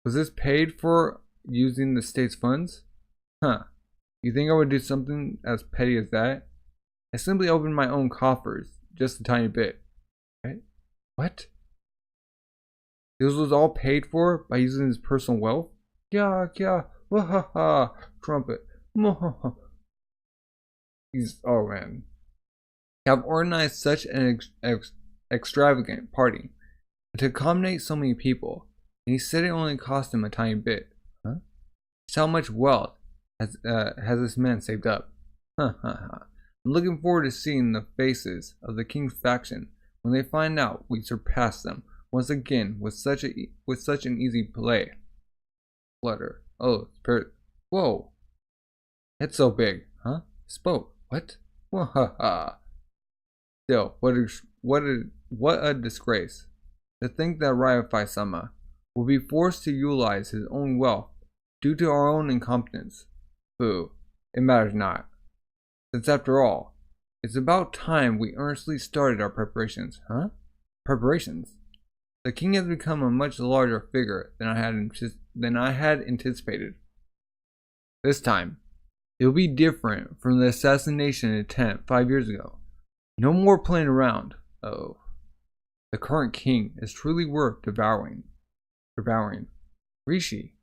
Was this paid for using the state's funds? Huh. You think I would do something as petty as that? I simply opened my own coffers, just a tiny bit. Right? What? This was all paid for by using his personal wealth? Yeah, wahaha, trumpet. Oh man. Have organized such an extravagant party to accommodate so many people, and he said it only cost him a tiny bit. Huh? Just how much wealth has this man saved up? I'm looking forward to seeing the faces of the king's faction when they find out we surpass them once again with such an easy play. Flutter. Oh, spirit. Whoa. It's so big, huh? Spoke. What? Wahaha. Still, what a disgrace. To think that Ryofai-sama will be forced to utilize his own wealth due to our own incompetence. Pooh, it matters not. Since after all, it's about time we earnestly started our preparations. Huh? Preparations? The king has become a much larger figure than I had anticipated. This time, it will be different from the assassination attempt 5 years ago. No more playing around. Oh. The current king is truly worth devouring. Rishi,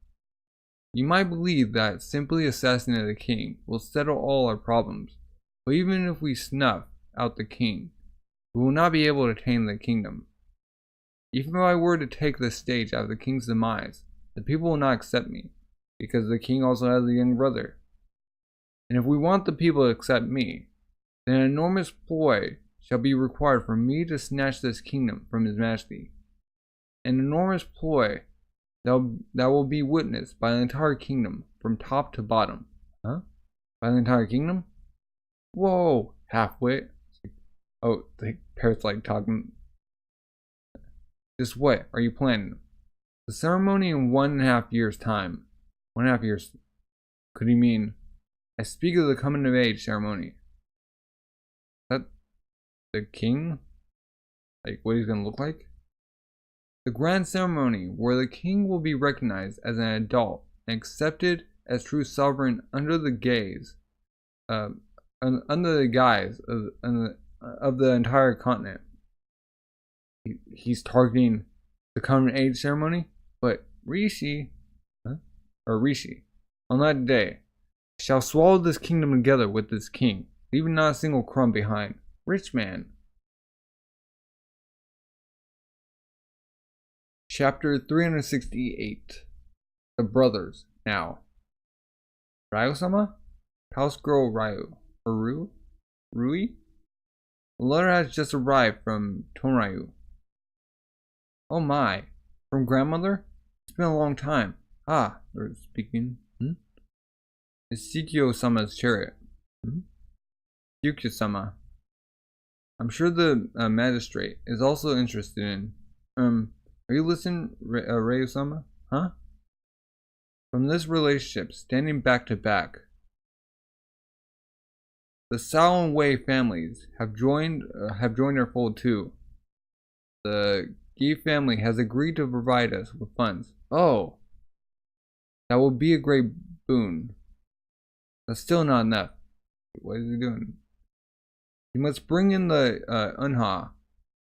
you might believe that simply assassinating the king will settle all our problems, but even if we snuff out the king, we will not be able to tame the kingdom. Even if I were to take the stage out of the king's demise, the people will not accept me, because the king also has a young brother. And if we want the people to accept me, then an enormous ploy shall be required for me to snatch this kingdom from his majesty. An enormous ploy that will be witnessed by the entire kingdom from top to bottom. Huh? By the entire kingdom? Whoa! Halfway. Oh, the parrot's like talking. Just what are you planning? The ceremony in 1.5 years' time. 1.5 years. Could he mean? I speak of the coming of age ceremony. Is that the king? Like what he's gonna look like? The grand ceremony where the king will be recognized as an adult and accepted as true sovereign under the guise of the entire continent. He's targeting the coming age ceremony, but Rishi, on that day, shall swallow this kingdom together with this king, leaving not a single crumb behind. Rich man. Chapter 368. The Brothers, now. Ryu-sama? House girl Ryu. Or Rui? The letter has just arrived from Tonryu. Oh my. From grandmother? It's been a long time. Ah, they're speaking. It's Sikyo-sama's chariot. Yukio-sama. I'm sure the magistrate is also interested in. Are you listening, Ryu-sama? Huh? From this relationship, standing back to back, the Sao and Wei families have joined our fold too. The Gi family has agreed to provide us with funds. Oh, that will be a great boon. That's still not enough. What is he doing? You must bring in the Unha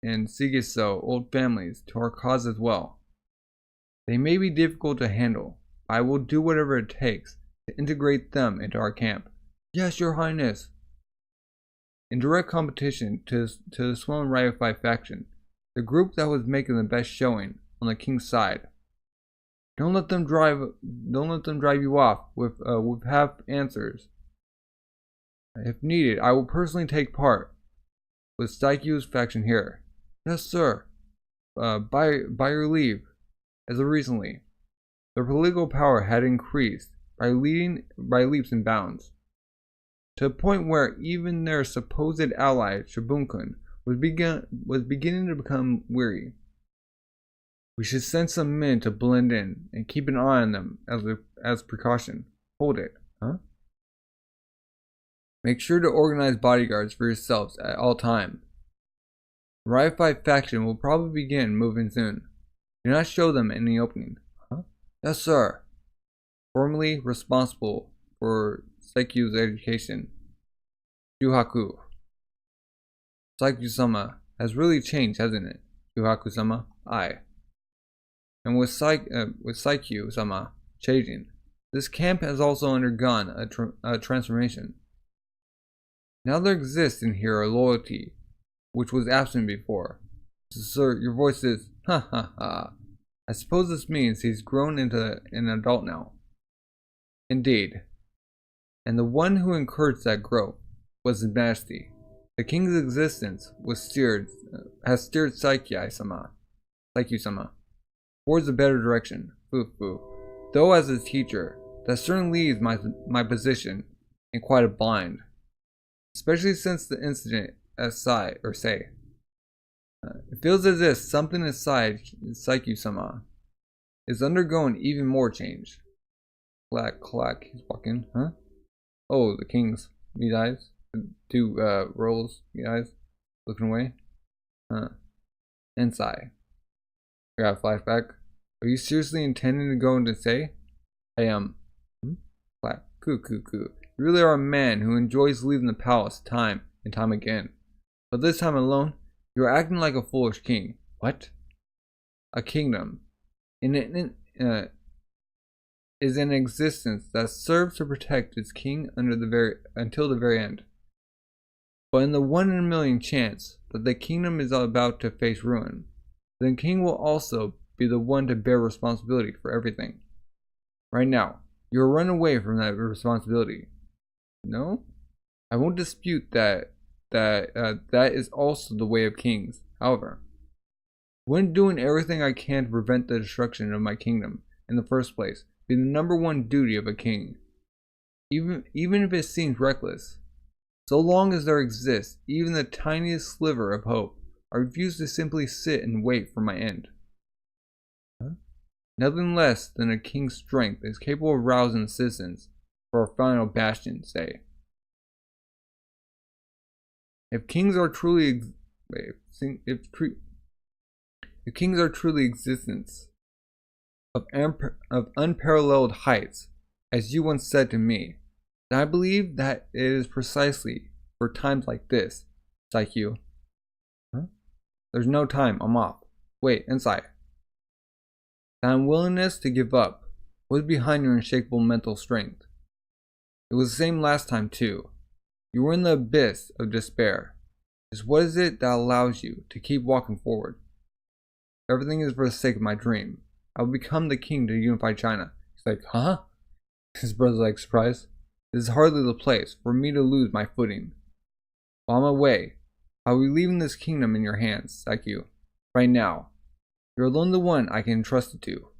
and Sigiso old families to our cause as well. They may be difficult to handle, but I will do whatever it takes to integrate them into our camp. Yes, your highness. In direct competition to the swollen Ryofai faction, the group that was making the best showing on the king's side. Don't let them drive you off with half answers. If needed, I will personally take part with Saikyu's faction here. Yes, sir. By your leave. As of recently, their political power had increased by leaps and bounds, to a point where even their supposed ally Shibunkun was beginning to become weary. We should send some men to blend in and keep an eye on them as precaution. Hold it, huh? Make sure to organize bodyguards for yourselves at all times. The Ryofai faction will probably begin moving soon. Do not show them any opening. Huh? Yes, sir. Formally responsible for Saikyu's education. Shuhaku. Saikyu-sama has really changed, hasn't it? Shuhaku-sama? Aye. And with Saikyu-sama changing, this camp has also undergone a transformation. Now there exists in here a loyalty, which was absent before. So, sir, your voice is, ha ha ha. I suppose this means he's grown into an adult now. Indeed. And the one who encouraged that growth was His Majesty. The king's existence has steered Saikyu-sama towards a better direction. Foo. Though as a teacher, that certainly leaves my position in quite a bind. Especially since the incident Sai, or say. It feels as if something inside Psyche-sama is undergoing even more change. Clack, clack, he's walking, huh? Oh, the king's meat eyes. The two rolls, meat eyes, looking away. Inside. I got a flashback. Are you seriously intending to go into say? I am. Clack, coo. You really are a man who enjoys leaving the palace time and time again. But this time alone, you are acting like a foolish king. What? A kingdom is in existence that serves to protect its king until the very end. But in the 1 in a million chance that the kingdom is about to face ruin, the king will also be the one to bear responsibility for everything. Right now, you are running away from that responsibility. No? I won't dispute that is also the way of kings. However, when doing everything I can to prevent the destruction of my kingdom in the first place be the #1 duty of a king, even if it seems reckless, so long as there exists even the tiniest sliver of hope, I refuse to simply sit and wait for my end. Nothing less than a king's strength is capable of rousing the citizens for our final bastion, say. If kings are truly existence of unparalleled heights, as you once said to me, then I believe that it is precisely for times like this, Kyou. There's no time, I'm off. Wait, inside. That unwillingness to give up was behind your unshakable mental strength. It was the same last time too. You were in the abyss of despair. Just what is it that allows you to keep walking forward? Everything is for the sake of my dream. I will become the king to unify China. He's like, huh? His brother's like, surprised. This is hardly the place for me to lose my footing. While I'm away, I will be leaving this kingdom in your hands, Kyou. Right now. You're alone the one I can entrust it to.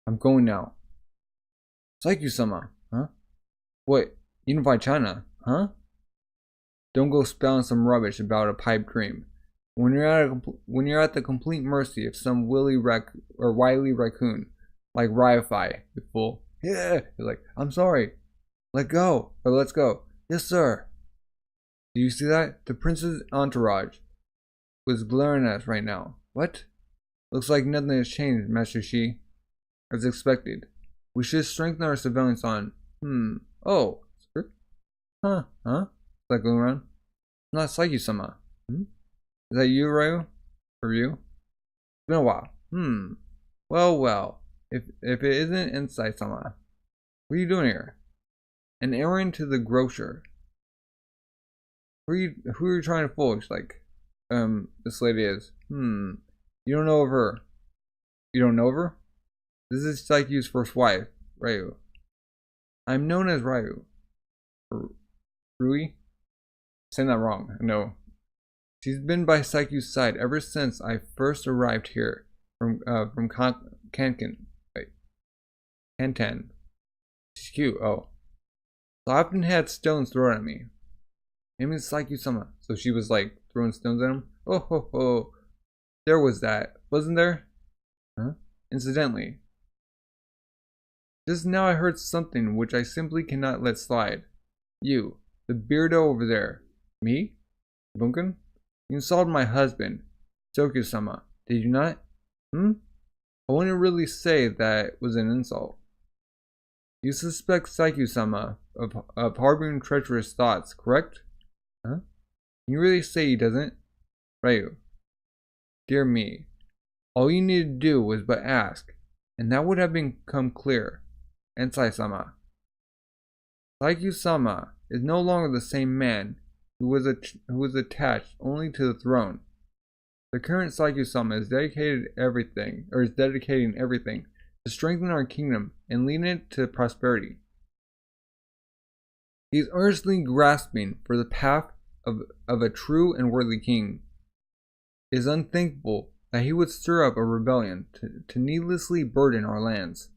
I'm going now. Kyou-sama, huh? What? Unify China, huh? Don't go spouting some rubbish about a pipe dream. When you're at the complete mercy of some wily raccoon, like Ryofai, you fool. Yeah, you're like, I'm sorry. Let go, or let's go. Yes, sir. Do you see that? The prince's entourage was glaring at us right now. What? Looks like nothing has changed, Master Shi. As expected. We should strengthen our surveillance on... Oh. Sir? Huh? Is that going around? Not Kyou-sama. Is that you, Ryu? Or you? It's been a while. Well. If it isn't Insai-sama. What are you doing here? An errand to the grocer. Who are you trying to fool? She's like, this lady is. You don't know of her. You don't know of her? This is Kyou's first wife, Ryu. I'm known as Ryu. Rui? Saying that wrong, I know. She's been by Kyou's side ever since I first arrived here from Kantan. She's cute, oh. So I often had stones thrown at me. Name is Kyou-sama. So she was like throwing stones at him? Oh ho ho. There was that, wasn't there? Huh? Incidentally, just now I heard something which I simply cannot let slide. You, the beardo over there. Me? Bunken? You insulted my husband, Tokyo-sama, did you not? I wouldn't really say that was an insult. You suspect Kyou-sama of harboring treacherous thoughts, correct? Huh? Can you really say he doesn't? Ryu. Dear me. All you needed to do was but ask, and that would have become clear. Insai-sama. Kyou-sama is no longer the same man who was attached only to the throne. The current Kyou-sama is dedicating everything to strengthen our kingdom and leading it to prosperity. He is earnestly grasping for the path of a true and worthy king. It is unthinkable that he would stir up a rebellion to needlessly burden our lands.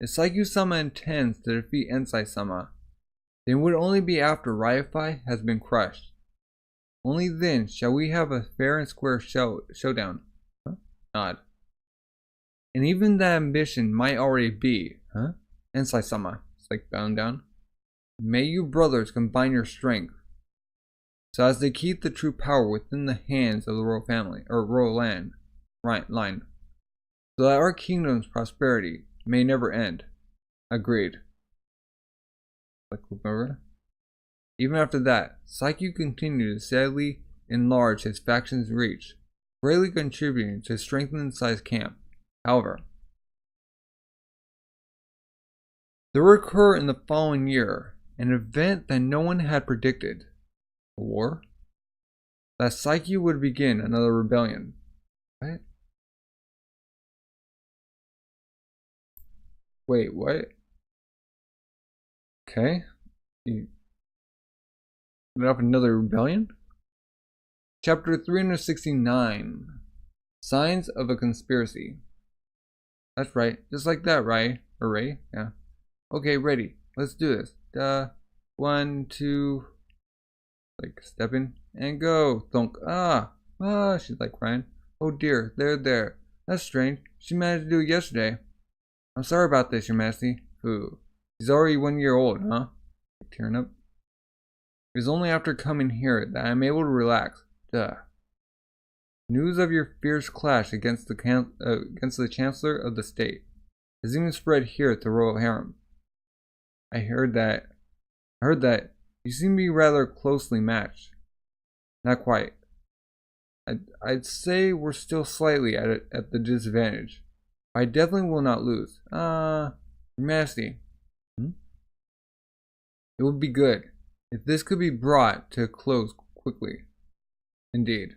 If Kyou-sama intends to defeat Insai-sama, then it would only be after Ryofai has been crushed. Only then shall we have a fair and square showdown. Huh? Nod. And even that ambition might already be, huh? Ensai-sama. It's like bowing down. May you brothers combine your strength, so as to keep the true power within the hands of the royal family, or royal line, so that our kingdom's prosperity may never end. Agreed. Like, remember? Even after that, Kyou continued to steadily enlarge his faction's reach, greatly contributing to strengthen Ensai's camp. However, there would occur in the following year an event that no one had predicted. A war? That Kyou would begin another rebellion. What? Wait, what? Okay. You lit up another rebellion? Chapter 369. Signs of a Conspiracy. That's right. Just like that, right? Or Ray? Yeah. Okay, ready. Let's do this. 1, 2. Like, step in and go. Thunk. She's like crying. Oh dear, there. That's strange. She managed to do it yesterday. I'm sorry about this, Your Majesty. Ooh. She's already 1 year old, huh? Tearing up. It was only after coming here that I'm able to relax. News of your fierce clash against the Chancellor of the state has even spread here at the royal harem. I heard that you seem to be rather closely matched. Not quite. I'd say we're still slightly at the disadvantage. I definitely will not lose. Your Majesty. It would be good if this could be brought to a close quickly. Indeed.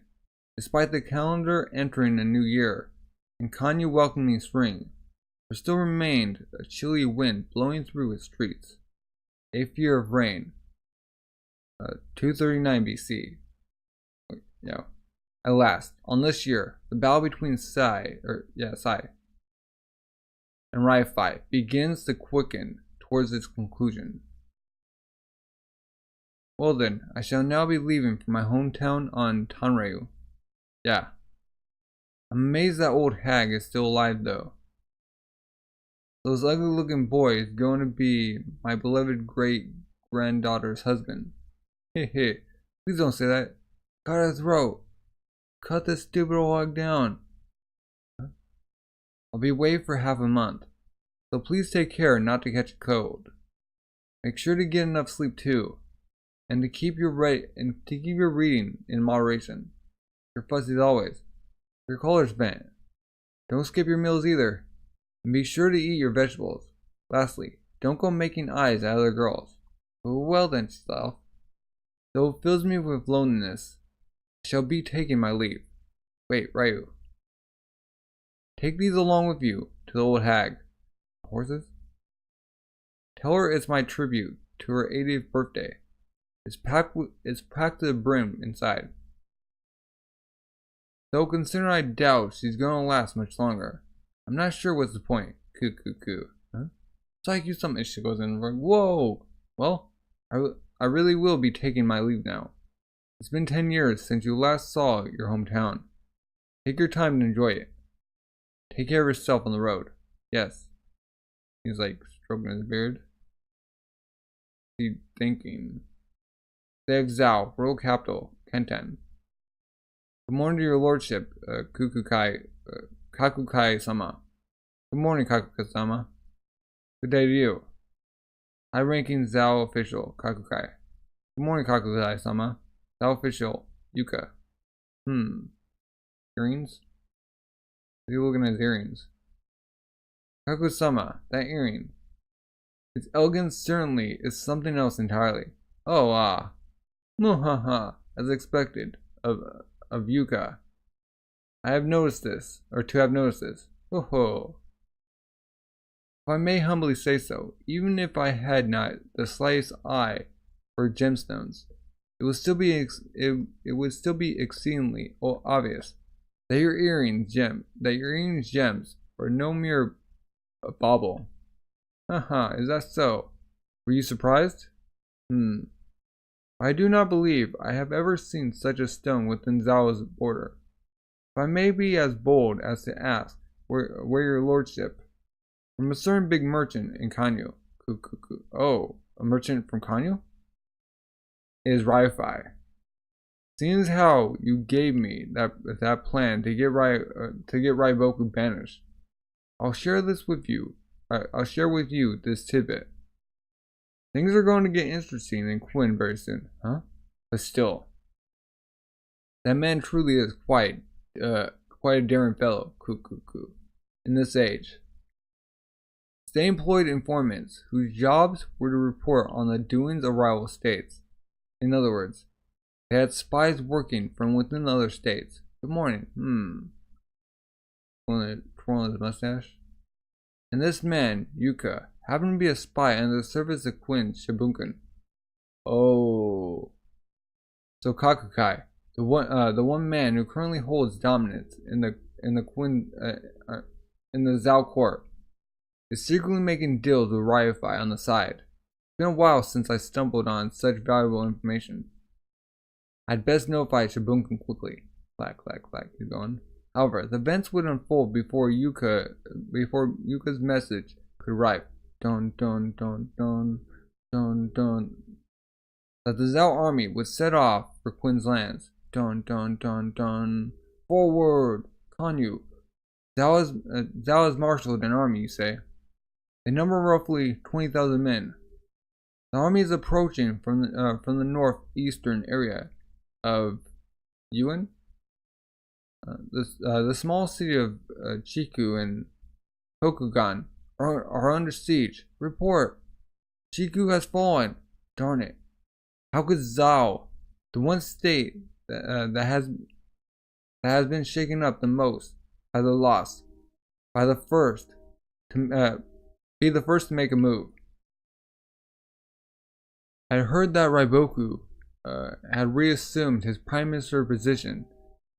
Despite the calendar entering a new year and Kyou welcoming spring, there still remained a chilly wind blowing through its streets. A fear of rain. 239 BC. Yeah. At last, on this year, the battle between Sai and Rai-Fi begins to quicken towards its conclusion. Well then, I shall now be leaving for my hometown on Tonryu. Yeah. I'm amazed that old hag is still alive though. Those ugly looking boys going to be my beloved great-granddaughter's husband. Hey, please don't say that. Cut her throat. Cut this stupid old hog down. I'll be away for half a month, so please take care not to catch a cold. Make sure to get enough sleep too, and to keep your reading in moderation. Your fuzzies always. Your collar's bent. Don't skip your meals either, and be sure to eat your vegetables. Lastly, don't go making eyes at other girls. Well then, self. Though it fills me with loneliness, I shall be taking my leave. Wait, Ryu. Take these along with you to the old hag. Horses? Tell her it's my tribute to her 80th birthday. It's packed to the brim inside. Though considering I doubt she's gonna last much longer, I'm not sure what's the point. Coo. Huh? It's like you some issue goes in like, whoa! Well, I really will be taking my leave now. It's been 10 years since you last saw your hometown. Take your time to enjoy it. Take care of yourself on the road. Yes. He's like stroking his beard. He's thinking. Save Zhao, Royal Capital, Kenten. Good morning to your lordship, Kakukai-sama. Good morning, Kakukai-sama. Good day to you. High-ranking Zhao official, Kakukai. Good morning, Kakukai-sama. Zhao official, Yuka. Earrings? Is he looking at his earrings? Kaku-sama, that earring. Its elegance certainly is something else entirely. Oh, muhaha, as expected, of Yuka. To have noticed this. Oh. If I may humbly say so, even if I had not the slightest eye for gemstones, it would still be exceedingly obvious that your earrings gems are no mere bauble. Haha, is that so? Were you surprised? I do not believe I have ever seen such a stone within Zhao's border. If I may be as bold as to ask where your lordship, from a certain big merchant in Kanyu. Oh, a merchant from Kanyu? It is Rai-Fi. Seeing as how you gave me that plan to get Raiboku banished, I'll share this with you. I'll share with you this tidbit. Things are going to get interesting in Quinn very soon, huh? But still, that man truly is quite a daring fellow. In this age, they employed informants whose jobs were to report on the doings of rival states. In other words, they had spies working from within the other states. Good morning. Twirling his mustache. And this man, Yuka, happened to be a spy under the service of Quinn Shibunken. Oh. So Kakukai, the one man who currently holds dominance in the Zhao court, is secretly making deals with Rai-Fi on the side. It's been a while since I stumbled on such valuable information. I'd best notify Shibunken quickly. Clack, keep going. However, the events would unfold before Yuka's message could arrive. That the Zhao army would set off for Quinn's lands. Forward, Kanyu. Zhao has marshaled an army, you say. They number roughly 20,000 men. The army is approaching from the northeastern area of Yuan. The small city of Chiku and Tokugan are under siege. Report. Chiku has fallen. Darn it. How could Zhao, the one state that has been shaken up the most by the loss, be the first to make a move? I heard that Raiboku had reassumed his prime minister position.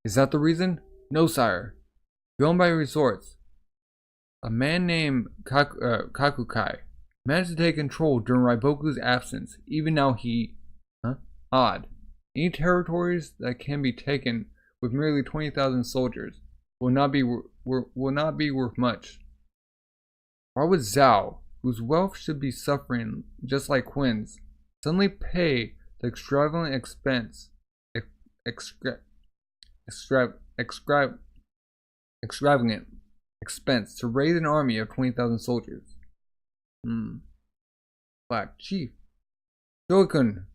Is that the reason? No, sire. Going by resorts, a man named Kakukai managed to take control during Raiboku's absence. Even now he... Odd. Any territories that can be taken with merely 20,000 soldiers will not be worth much. Why would Zhao, whose wealth should be suffering just like Quinn's, suddenly pay the extravagant expense to raise an army of 20,000 soldiers? Black Chief. Shogun.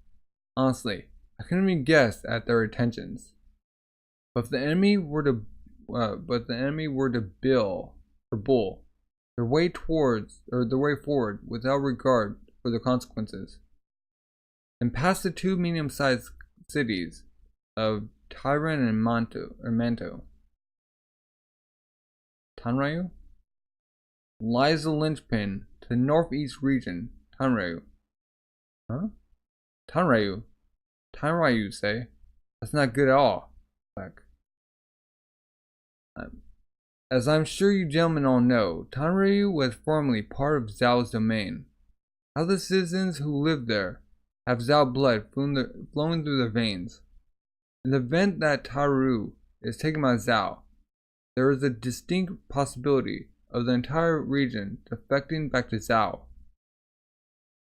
Honestly, I couldn't even guess at their intentions. But if the enemy were to bull their way forward without regard for the consequences, and past the two medium-sized cities of Tyran and Manto, Tonryu lies the linchpin to the northeast region. Tonryu. Huh? Tonryu, say? That's not good at all. As I'm sure you gentlemen all know, Tonryu was formerly part of Zhao's domain. How the citizens who live there have Zhao blood flowing through their veins. In the event that Tonryu is taken by Zhao, there is a distinct possibility of the entire region defecting back to Zhao.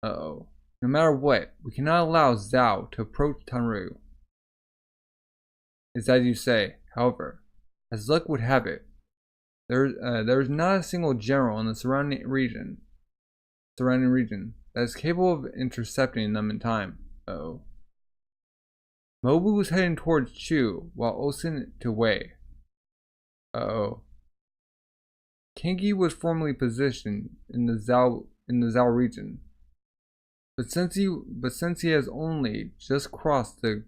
No matter what, we cannot allow Zhao to approach Tonryu. It's as you say. However, as luck would have it, there is not a single general in the surrounding region that is capable of intercepting them in time. Mogu was heading towards Chu, while Osen to Wei. Kingi was formerly positioned in the Zhao region, but since he has only just crossed the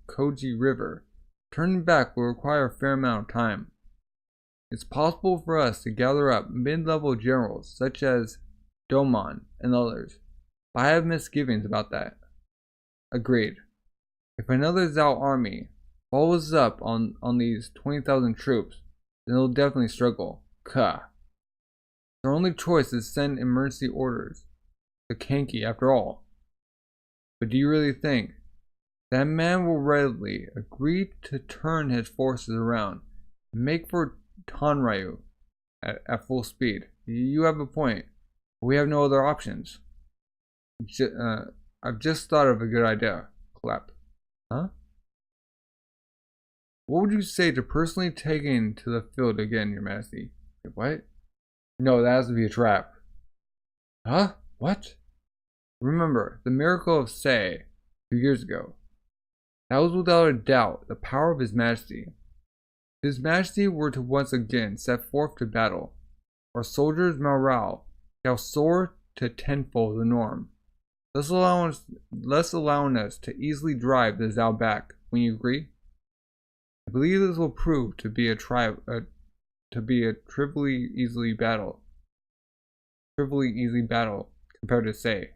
Koji River, turning back will require a fair amount of time. It's possible for us to gather up mid-level generals such as Domon and others, but I have misgivings about that. Agreed. If another Zhao army follows up on these 20,000 troops, then they'll definitely struggle. Their only choice is to send emergency orders to Kanki after all. But do you really think That man will readily agree to turn his forces around and make for Tonryu at full speed. You have a point. We have no other options. I've just thought of a good idea. Clap. Huh? What would you say to personally taking to the field again, Your Majesty? What? No, that has to be a trap. Huh? What? Remember, the miracle of Sei, a few years ago. That was without a doubt the power of His Majesty. If His Majesty were to once again set forth to battle, our soldiers' morale shall soar to tenfold the norm, thus allowing us to easily drive the Zhao back. When you agree? I believe this will prove to be a trivially easy battle compared to Sei.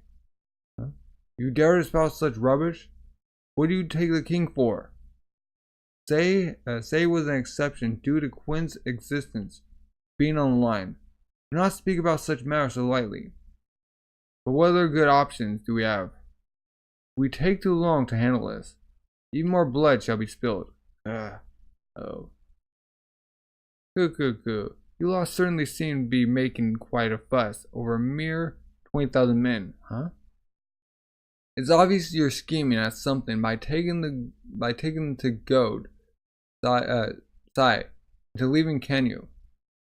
Huh? You dare to espouse such rubbish? What do you take the king for? Sei was an exception due to Quin's existence being on the line. Do not speak about such matters so lightly. But what other good options do we have? We take too long to handle this. Even more blood shall be spilled. Oh. Good. You lot certainly seem to be making quite a fuss over a mere 20,000 men, huh? It's obvious you're scheming at something by taking them to goad Sai into leaving Kyou.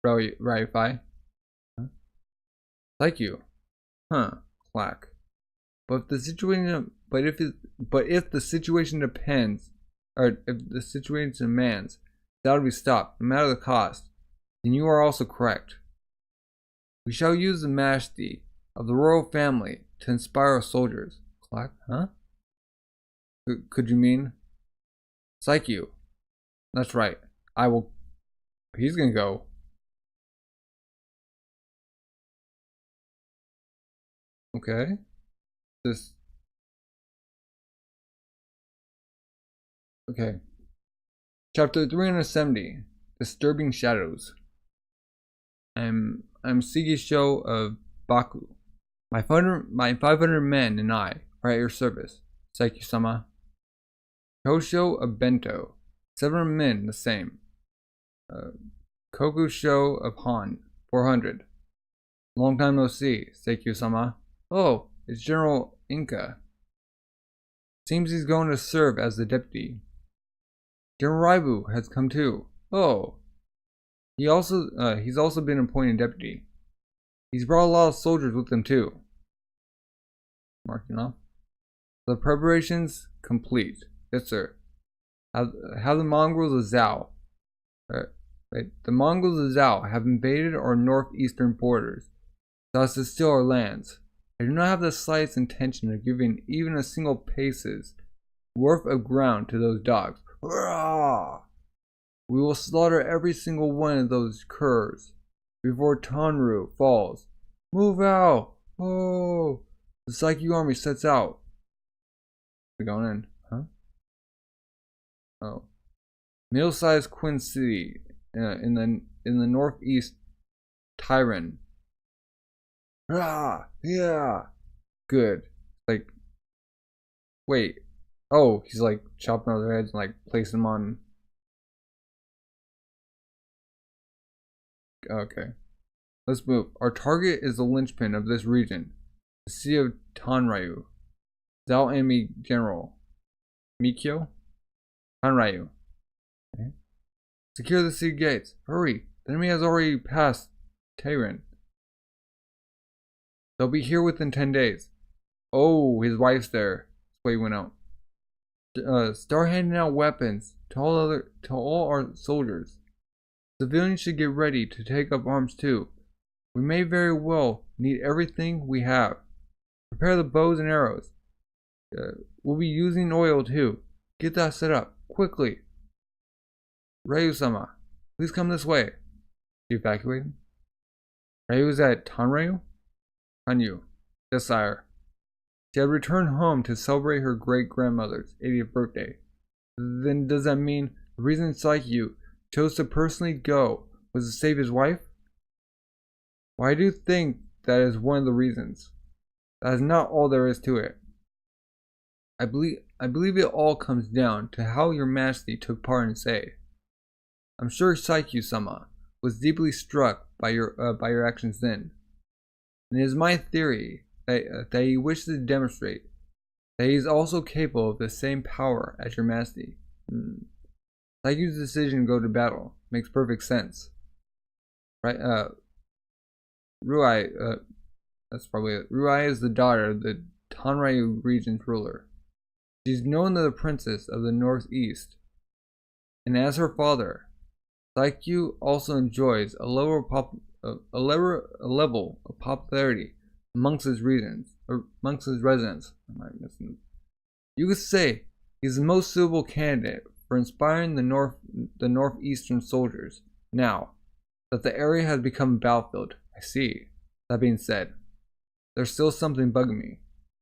Right? Huh? Like you. Huh. Clack. But if the situation demands, that will be stopped, no matter the cost, then you are also correct. We shall use the majesty of the royal family to inspire our soldiers. Clack, huh? Could you mean? Kyou. That's right. I will. He's gonna go. Okay. This. Okay. Chapter 370. Disturbing Shadows. I'm Sigisho of Baku. My 500 men and I are at your service, Kyou-sama. Kosho of Bento. 700 men the same. Kokusho of Han. 400. Long time no see, Kyou-sama. Oh, it's General Inka. Seems he's going to serve as the deputy. General Raibu has come too. Oh. He's also been appointed deputy. He's brought a lot of soldiers with him too. Marking off. The preparations complete. Yes, sir. How the mongrels of Zhao. The mongrels of Zhao have invaded our northeastern borders, so as to steal our lands. I do not have the slightest intention of giving even a single pace's worth of ground to those dogs. Hurrah! We will slaughter every single one of those curs before Tonryu falls. Move out! Oh! The Kyou army sets out. We're going in, huh? Oh. Middle-sized Quin City in the northeast Tyran. Ah, yeah. Good. Like, wait. Oh, he's like chopping out their heads and like placing them on. Okay. Let's move. Our target is the linchpin of this region. The city of Tonryu. Zhao enemy general. Mikyo? Tonryu. Okay. Secure the city gates. Hurry. The enemy has already passed Tyran. They'll be here within 10 days. Oh, his wife's there. That's why he went out. Start handing out weapons to all our soldiers. Civilians should get ready to take up arms too. We may very well need everything we have. Prepare the bows and arrows. We'll be using oil too. Get that set up quickly. Ryu-sama, please come this way. You evacuated? Ryu's at Tonryu? Hanyu. Yes, sire. She had returned home to celebrate her great-grandmother's 80th birthday. Then does that mean the reason Kyou chose to personally go was to save his wife? Well, I do think that is one of the reasons. That is not all there is to it. I believe it all comes down to how your majesty took part in Sei. I'm sure Kyou-sama was deeply struck by your actions then. And it is my theory that he wishes to demonstrate that he is also capable of the same power as your majesty. Kyou's decision to go to battle makes perfect sense. Right, Ruai, that's probably it. Ruai is the daughter of the Tonryu region's ruler. She's known as the princess of the northeast. And as her father, Kyou also enjoys a level of popularity amongst his residents. You could say he's the most suitable candidate for inspiring the northeastern soldiers. Now that the area has become a battlefield, I see. That being said, there's still something bugging me.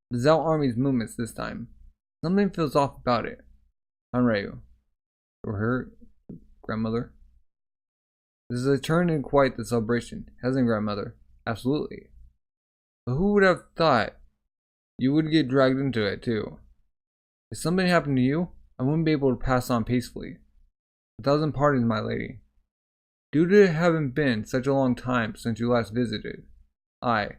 The Zhao army's movements this time. Something feels off about it. Tonryu, or her grandmother. This is a turn in quite the celebration, hasn't it, grandmother? Absolutely. But who would have thought you would get dragged into it too? If something happened to you, I wouldn't be able to pass on peacefully. 1,000 pardons, my lady. Due to it having been such a long time since you last visited, I,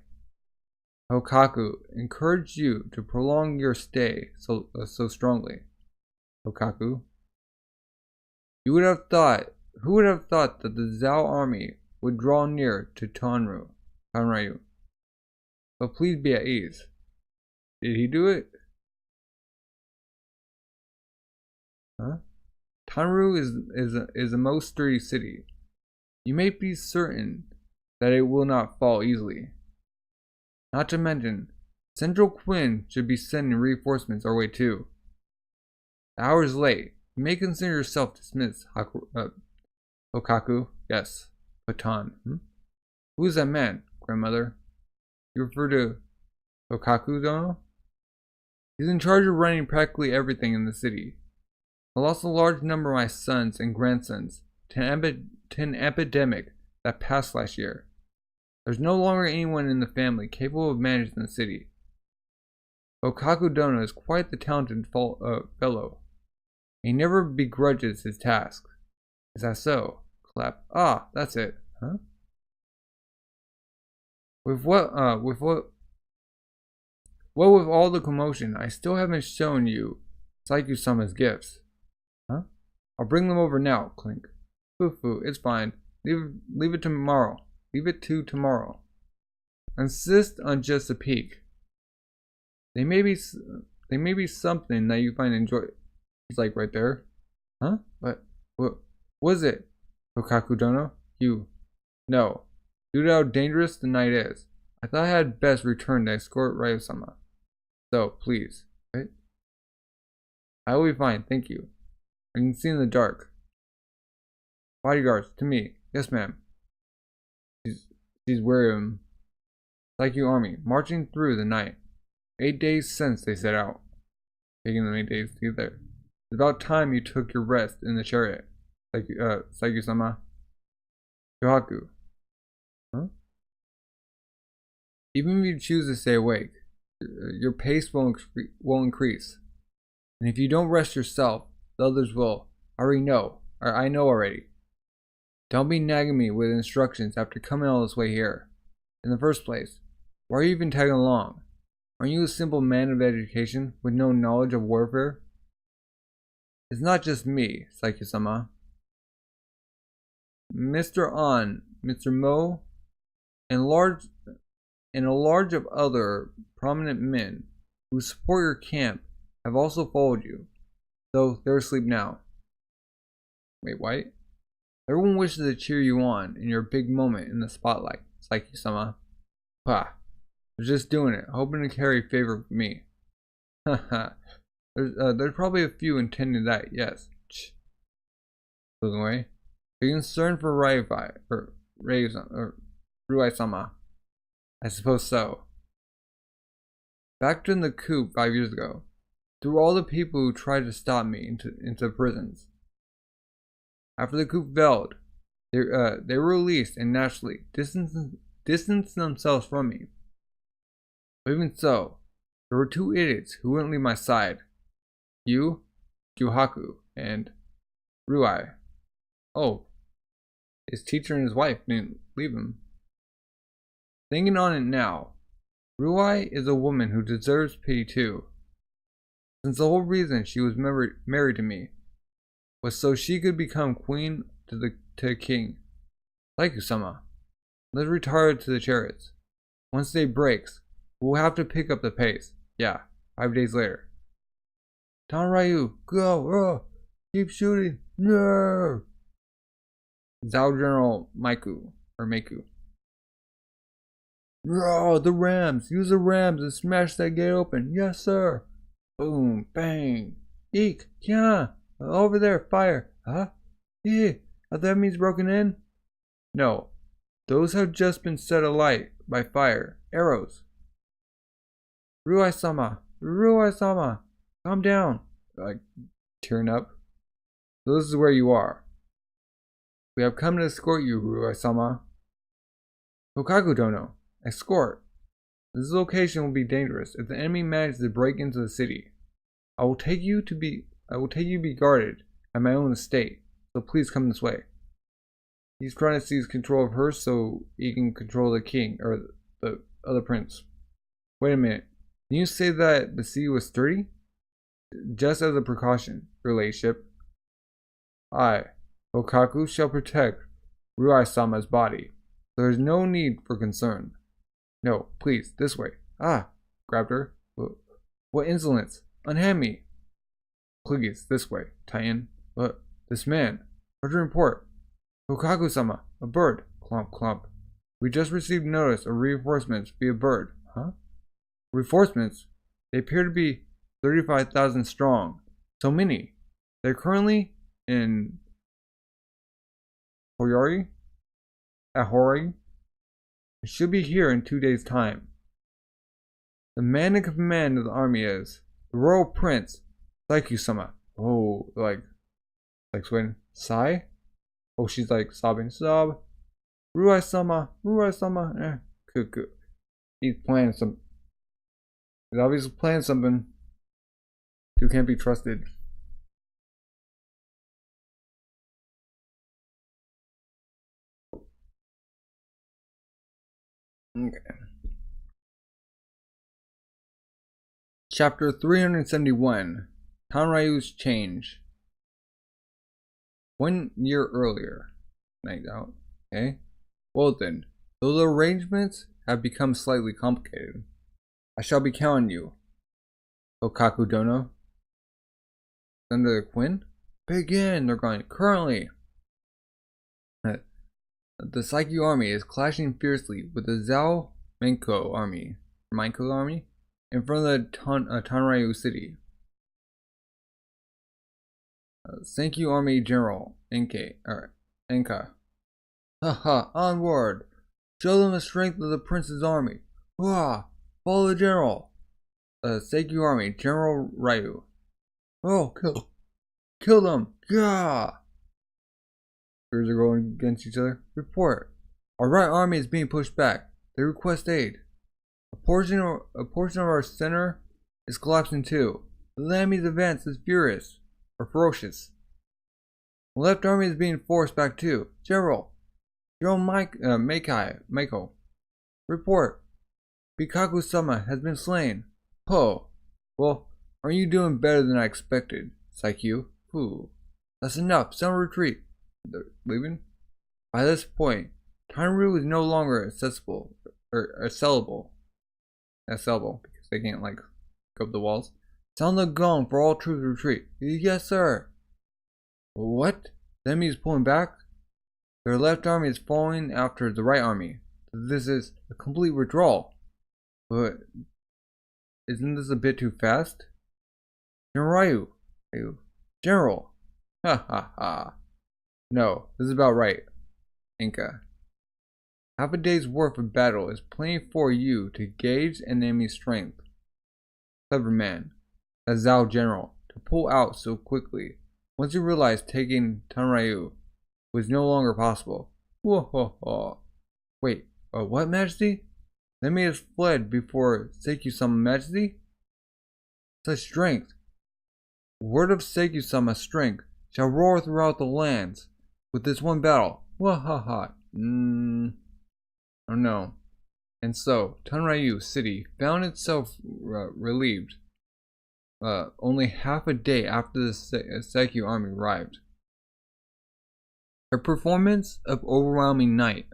Hokaku, encourage you to prolong your stay so strongly. Hokaku? Who would have thought that the Zhao army would draw near to Tonryu? But please be at ease. Did he do it? Huh? Tonryu is a most sturdy city. You may be certain that it will not fall easily. Not to mention, Central Quinn should be sending reinforcements our way too. The hour is late. You may consider yourself dismissed, Hokaku. Yes, Patan. Who is that man, grandmother? You refer to Hokaku Dono? He's in charge of running practically everything in the city. I lost a large number of my sons and grandsons to an epidemic that passed last year. There's no longer anyone in the family capable of managing the city. Hokaku Dono is quite the talented fellow. He never begrudges his task. Is that so? Clap. Ah, that's it. Huh? With all the commotion, I still haven't shown you Kyou-sama's gifts. Huh? I'll bring them over now, Clink. Foo, it's fine. Leave it tomorrow. Leave it to tomorrow. Insist on just a peek. They may be something that you find enjoy. He's like right there. Huh? What was it? Hokaku Dono? You. No. Due to how dangerous the night is, I thought I had best return to escort Ryo-sama. So, please. Right? I will be fine, thank you. I can see in the dark. Bodyguards, to me. Yes, ma'am. She's wary of him. Kyou army, marching through the night. 8 days since they set out. Taking them 8 days to get there. It's about time you took your rest in the chariot. Kyou-sama. Yohaku. Huh? Even if you choose to stay awake, your pace will increase. And if you don't rest yourself, the others will. I know already. Don't be nagging me with instructions after coming all this way here. In the first place, why are you even tagging along? Aren't you a simple man of education with no knowledge of warfare? It's not just me, Kyou-sama. Mr. An, Mr. Mo, and a large of other prominent men who support your camp have also followed you, though they're asleep now. Wait, what? Everyone wishes to cheer you on in your big moment in the spotlight, Kyou-sama. Pah. They're just doing it, hoping to carry favor with me. Haha. There's probably a few intending that, yes. Looking away. Are you concerned for Ruai-sama? I suppose so. Back during the coup 5 years ago, through all the people who tried to stop me into prisons. After the coup failed, they were released and naturally distanced themselves from me. But even so, there were 2 idiots who wouldn't leave my side. Kyou, Haku, and Ruai. Oh, his teacher and his wife didn't leave him. Thinking on it now, Ruai is a woman who deserves pity too. Since the whole reason she was married to me was so she could become queen to the king. Kyou-sama, let's retire to the chariots. Once day breaks, we'll have to pick up the pace. Yeah, 5 days later. Tonryu, go! Keep shooting! No! Zhao General Miku, or Meku. Oh, the rams! Use the rams and smash that gate open. Yes, sir! Boom, bang! Eek! Yeah! Over there, fire! Huh? Yeah! That means broken in? No. Those have just been set alight by fire. Arrows. Ruai-sama! Ruai-sama! Calm down! Like, tearing up. So this is where you are. We have come to escort you, Ruai-sama. Hokaku Dono. Escort. This location will be dangerous if the enemy manages to break into the city. I will take you to be guarded at my own estate, so please come this way. He's trying to seize control of her so he can control the king, or the other prince. Wait a minute. Didn't you say that the sea was sturdy? Just as a precaution, your ladyship. I, Hokaku, shall protect Ruai-sama's body, so there is no need for concern. No, please, this way. Ah, grabbed her. What insolence! Unhand me! Please, this way, Titan. But this man, what to report? Hokaku-sama, a bird. Clump, clump. We just received notice of reinforcements via bird. Huh? Reinforcements? They appear to be 35,000 strong. So many. They're currently in Hoyori? At Hori? It should be here in 2 days' time. The man in command of the army is the Royal Prince, Kyou-sama. Oh, like when sigh? Oh, she's like sobbing. Sob. Ruai-sama. Ruai-sama. Cuckoo. He's planning some. He's obviously planning something. Dude can't be trusted. Okay. Chapter 371. Tonryu's Change. 1 year earlier. Night out. Okay. Well then, though the arrangements have become slightly complicated, I shall be counting you. Hokaku Dono. Under the Quinn? Begin! They're going currently. The Psyche army is clashing fiercely with the Zhao Menko army in front of the Tonryu city. Sankyu Army General Enka. Haha, onward! Show them the strength of the prince's army. Hurrah! Follow the general. Sankyu Army General Ryu. Oh, kill them! Yeah! Spears are going against each other. Report. Our right army is being pushed back. They request aid. A portion of our center is collapsing too. The enemy's advance is ferocious. The left army is being forced back too. General Mako. Report. Bikaku-sama has been slain. Oh. Well, aren't you doing better than I expected, Psyche? That's enough. Some retreat. They're leaving? By this point, Tonryu is no longer accessible because they can't like go up the walls. Sound the gong for all troops retreat. Yes, sir. What? The enemy is pulling back? Their left army is following after the right army. This is a complete withdrawal. But isn't this a bit too fast? General. Ha ha ha. No, this is about right, Inca. Half a day's worth of battle is plenty for you to gauge an enemy's strength. Clever man, that Zhao General, to pull out so quickly, once you realized taking Tonryu was no longer possible. Wait, what, Majesty? The enemy has fled before Seikyu-sama, Majesty? Such strength. Word of Seikyu-sama's strength shall roar throughout the lands with this one battle. Wahaha. Oh no. And so, Tonryu city found itself relieved only half a day after the Seikyu army arrived. Her performance of overwhelming might,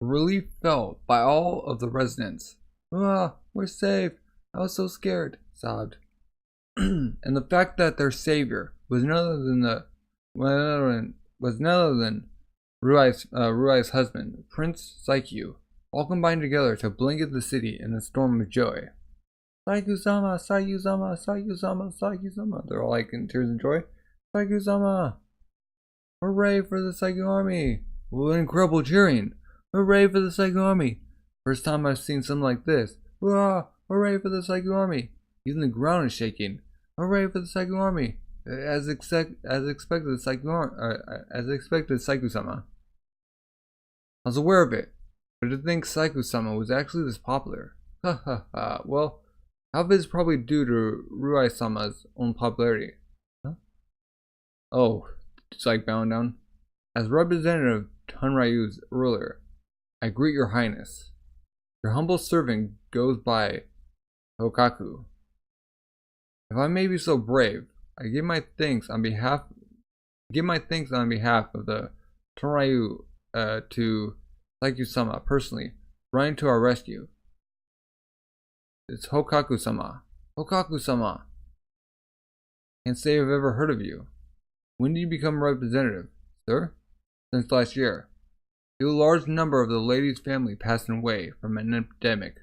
relief felt by all of the residents. We're safe. I was so scared, sobbed. And the fact that their savior was none other than Ruai's husband, Prince Saikyu, all combined together to blanket the city in a storm of joy. Saikyu-sama, Saikyu-sama, Saikyu-sama, Saikyu-sama. They're all like in tears of joy. Saikyu-sama! Hooray for the Saikyu army! What incredible cheering! Hooray for the Saikyu army! First time I've seen something like this. Hooray for the Saikyu army! Even the ground is shaking. Hooray for the Saikyu army! As expected, Saikyu-sama. I was aware of it, but to think Saikyu-sama was actually this popular. Well, half of it is probably due to Ruai-sama's own popularity. Oh, it's like bowing down. As representative of Tonryu's ruler, I greet your highness. Your humble servant goes by Hokaku. If I may be so brave, I give my thanks on behalf of the Tonryu to Saikyu-sama personally, running to our rescue. It's Hokaku-sama. Hokaku-sama. Can't say I've ever heard of you. When did you become representative, sir? Since last year. A large number of the lady's family passed away from an epidemic.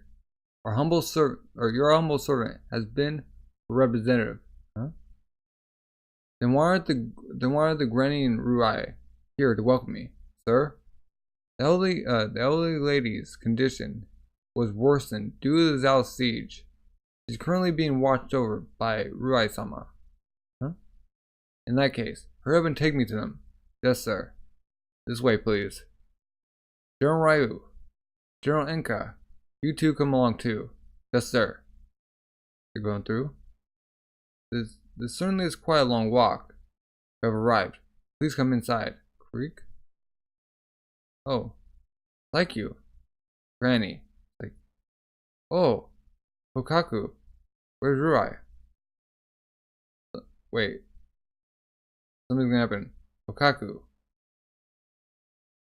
Your humble servant has been a representative. Then why are the Granny and Ruai here to welcome me, sir? The elderly lady's condition was worsened due to the Zhao siege. She's currently being watched over by Ruai-sama. In that case, hurry up and take me to them. Yes, sir. This way, please. General Ryu, General Enka, you two come along too. Yes, sir. You're going through? This certainly is quite a long walk. You have arrived. Please come inside. Creek? Oh. Like you. Granny. Like. Oh. Hokaku. Where's Ruai? Wait. Something's gonna happen. Hokaku.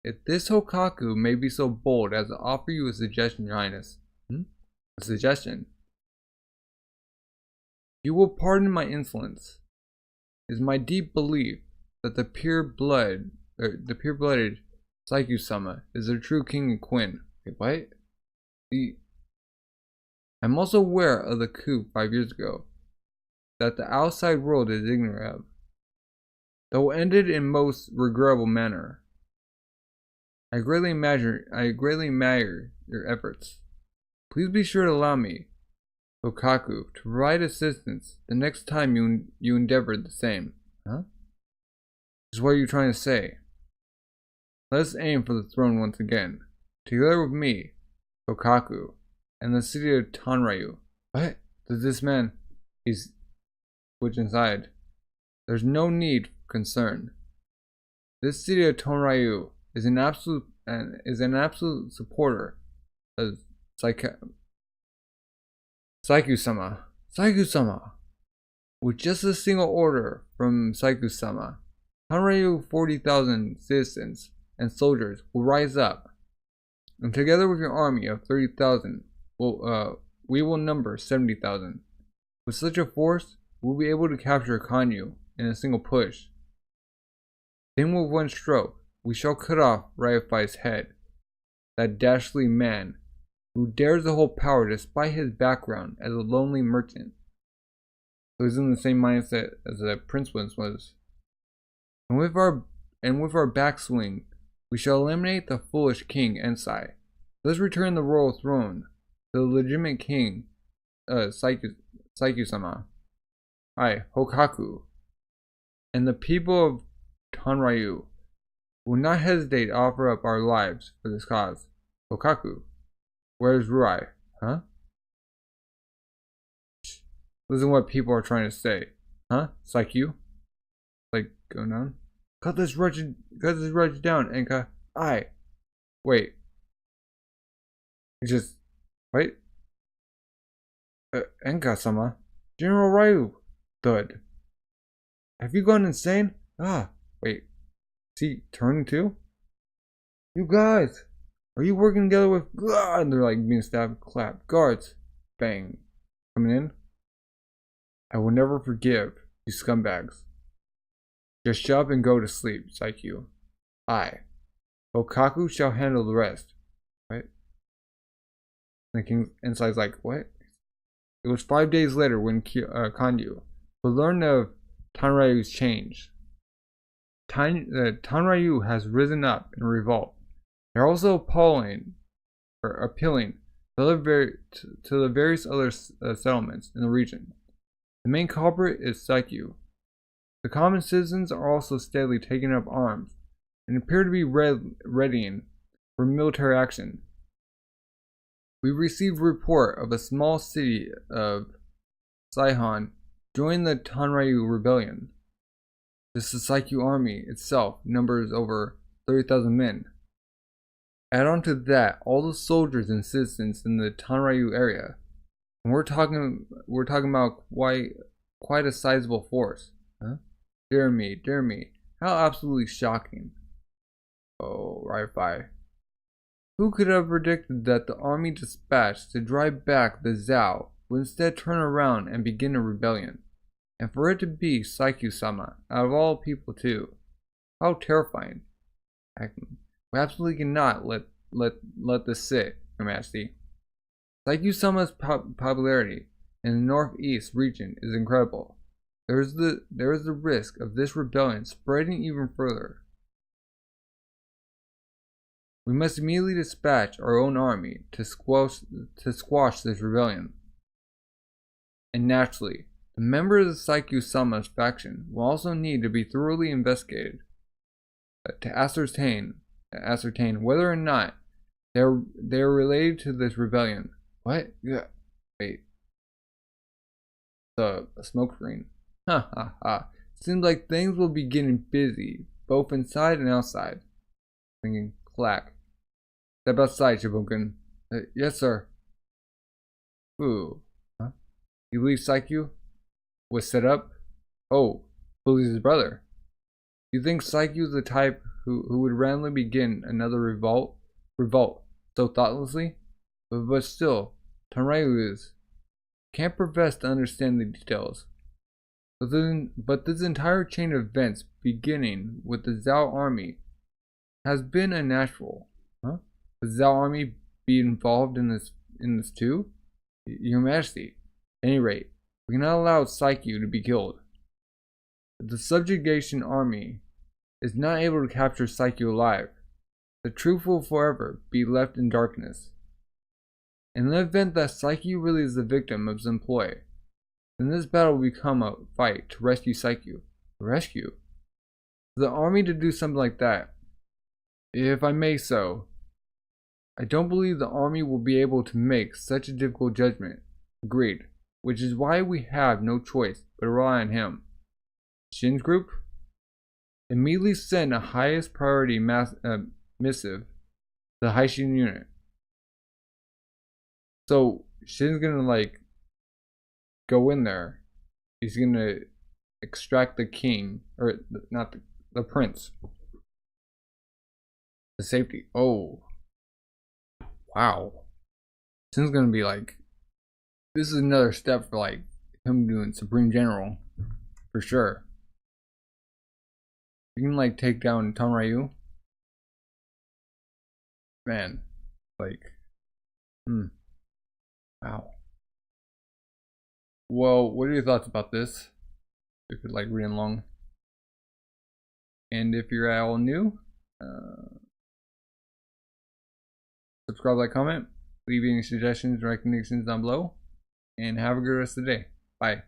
If this Hokaku may be so bold as to offer you a suggestion, Your Highness. A suggestion? You will pardon my insolence. It is my deep belief that the pure-blooded Saikyu-sama is the true king and queen. Wait, what? I'm also aware of the coup 5 years ago that the outside world is ignorant of, though ended in most regrettable manner. I greatly admire your efforts. Please be sure to allow me, Hokaku, to provide assistance the next time you endeavor the same. Just what are you trying to say? Let us aim for the throne once again, together with me, Hokaku, and the city of Tonryu. What? Does this man... He's... Which inside? There's no need for concern. This city of Tonryu is an absolute supporter of Saikyu-sama. Saikyu-sama! With just a single order from Saikyu-sama, Tonryu 40,000 citizens and soldiers will rise up, and together with your army of 30,000, we will number 70,000. With such a force, we'll be able to capture Kyou in a single push. Then with one stroke, we shall cut off Ryufai's head, that dastardly man who dares to hold power despite his background as a lonely merchant. So he's in the same mindset as the prince once was. And with our backswing, we shall eliminate the foolish king Ensai. Let's return the royal throne to the legitimate king, Saikyu-sama. Hokaku, and the people of Tonryu will not hesitate to offer up our lives for this cause. Hokaku, where's Ruai? Listen to what people are trying to say. Huh? It's like you? Like, going on? Cut this wretched down, Enka. Wait. Just, wait. Enka-sama. General Ryu. Thud. Have you gone insane? Wait. See, turning too? You guys! Are you working together with... And they're like being stabbed. Clap. Guards. Bang. Coming in. I will never forgive you scumbags. Just shut up and go to sleep, Kyou. Okaku shall handle the rest. Right? The king inside's like, what? It was 5 days later when Kanyu learned of Tonryu's change. Tonryu has risen up in revolt. They're also appealing to the various other settlements in the region. The main culprit is Kyou. The common citizens are also steadily taking up arms and appear to be readying for military action. We received a report of a small city of Saihan joining the Tonryu rebellion. The Kyou army itself numbers over 30,000 men. Add on to that all the soldiers and citizens in the Tonryu area, and we're talking about quite a sizable force. Huh? Dear me, how absolutely shocking. Oh, right. Who could have predicted that the army dispatched to drive back the Zhao would instead turn around and begin a rebellion? And for it to be Kyou-sama, out of all people too. How terrifying. We absolutely cannot let this sit, Your Majesty. Kyou-sama's popularity in the northeast region is incredible. There is the risk of this rebellion spreading even further. We must immediately dispatch our own army to squash this rebellion. And naturally, the members of Kyou-sama's faction will also need to be thoroughly investigated to ascertain whether or not they're related to this rebellion. What? Yeah. Wait. The smoke screen. Seems like things will be getting busy, both inside and outside. Thinking, clack. Step outside, Shibuken. Yes, sir. Ooh. Huh? You believe Kyou was set up? Oh, believes his brother. You think Kyou's the type who would randomly begin another revolt so thoughtlessly? But still, Tonryu can't profess to understand the details. But this entire chain of events, beginning with the Zhao army, has been unnatural. Huh? The Zhao army be involved in this too? Your Majesty. At any rate, we cannot allow Kyou to be killed. If the subjugation army is not able to capture Kyou alive, the truth will forever be left in darkness. In the event that Kyou really is the victim of his employ, then this battle will become a fight to rescue Kyou. Rescue? For the army to do something like that, if I may so, I don't believe the army will be able to make such a difficult judgment. Agreed. Which is why we have no choice but to rely on him. Shin's group? Immediately send a highest priority missive to the Haishin unit. So Shin's gonna go in there. He's gonna extract the king, or not the prince. The safety. Oh. Wow. Shin's gonna be this is another step for him doing Supreme General. For sure. You can take down Tonryu. Man. Wow. Well, what are your thoughts about this? If you'd reading along. And if you're all new, subscribe, like, comment, leave any suggestions or recommendations down below. And have a good rest of the day. Bye.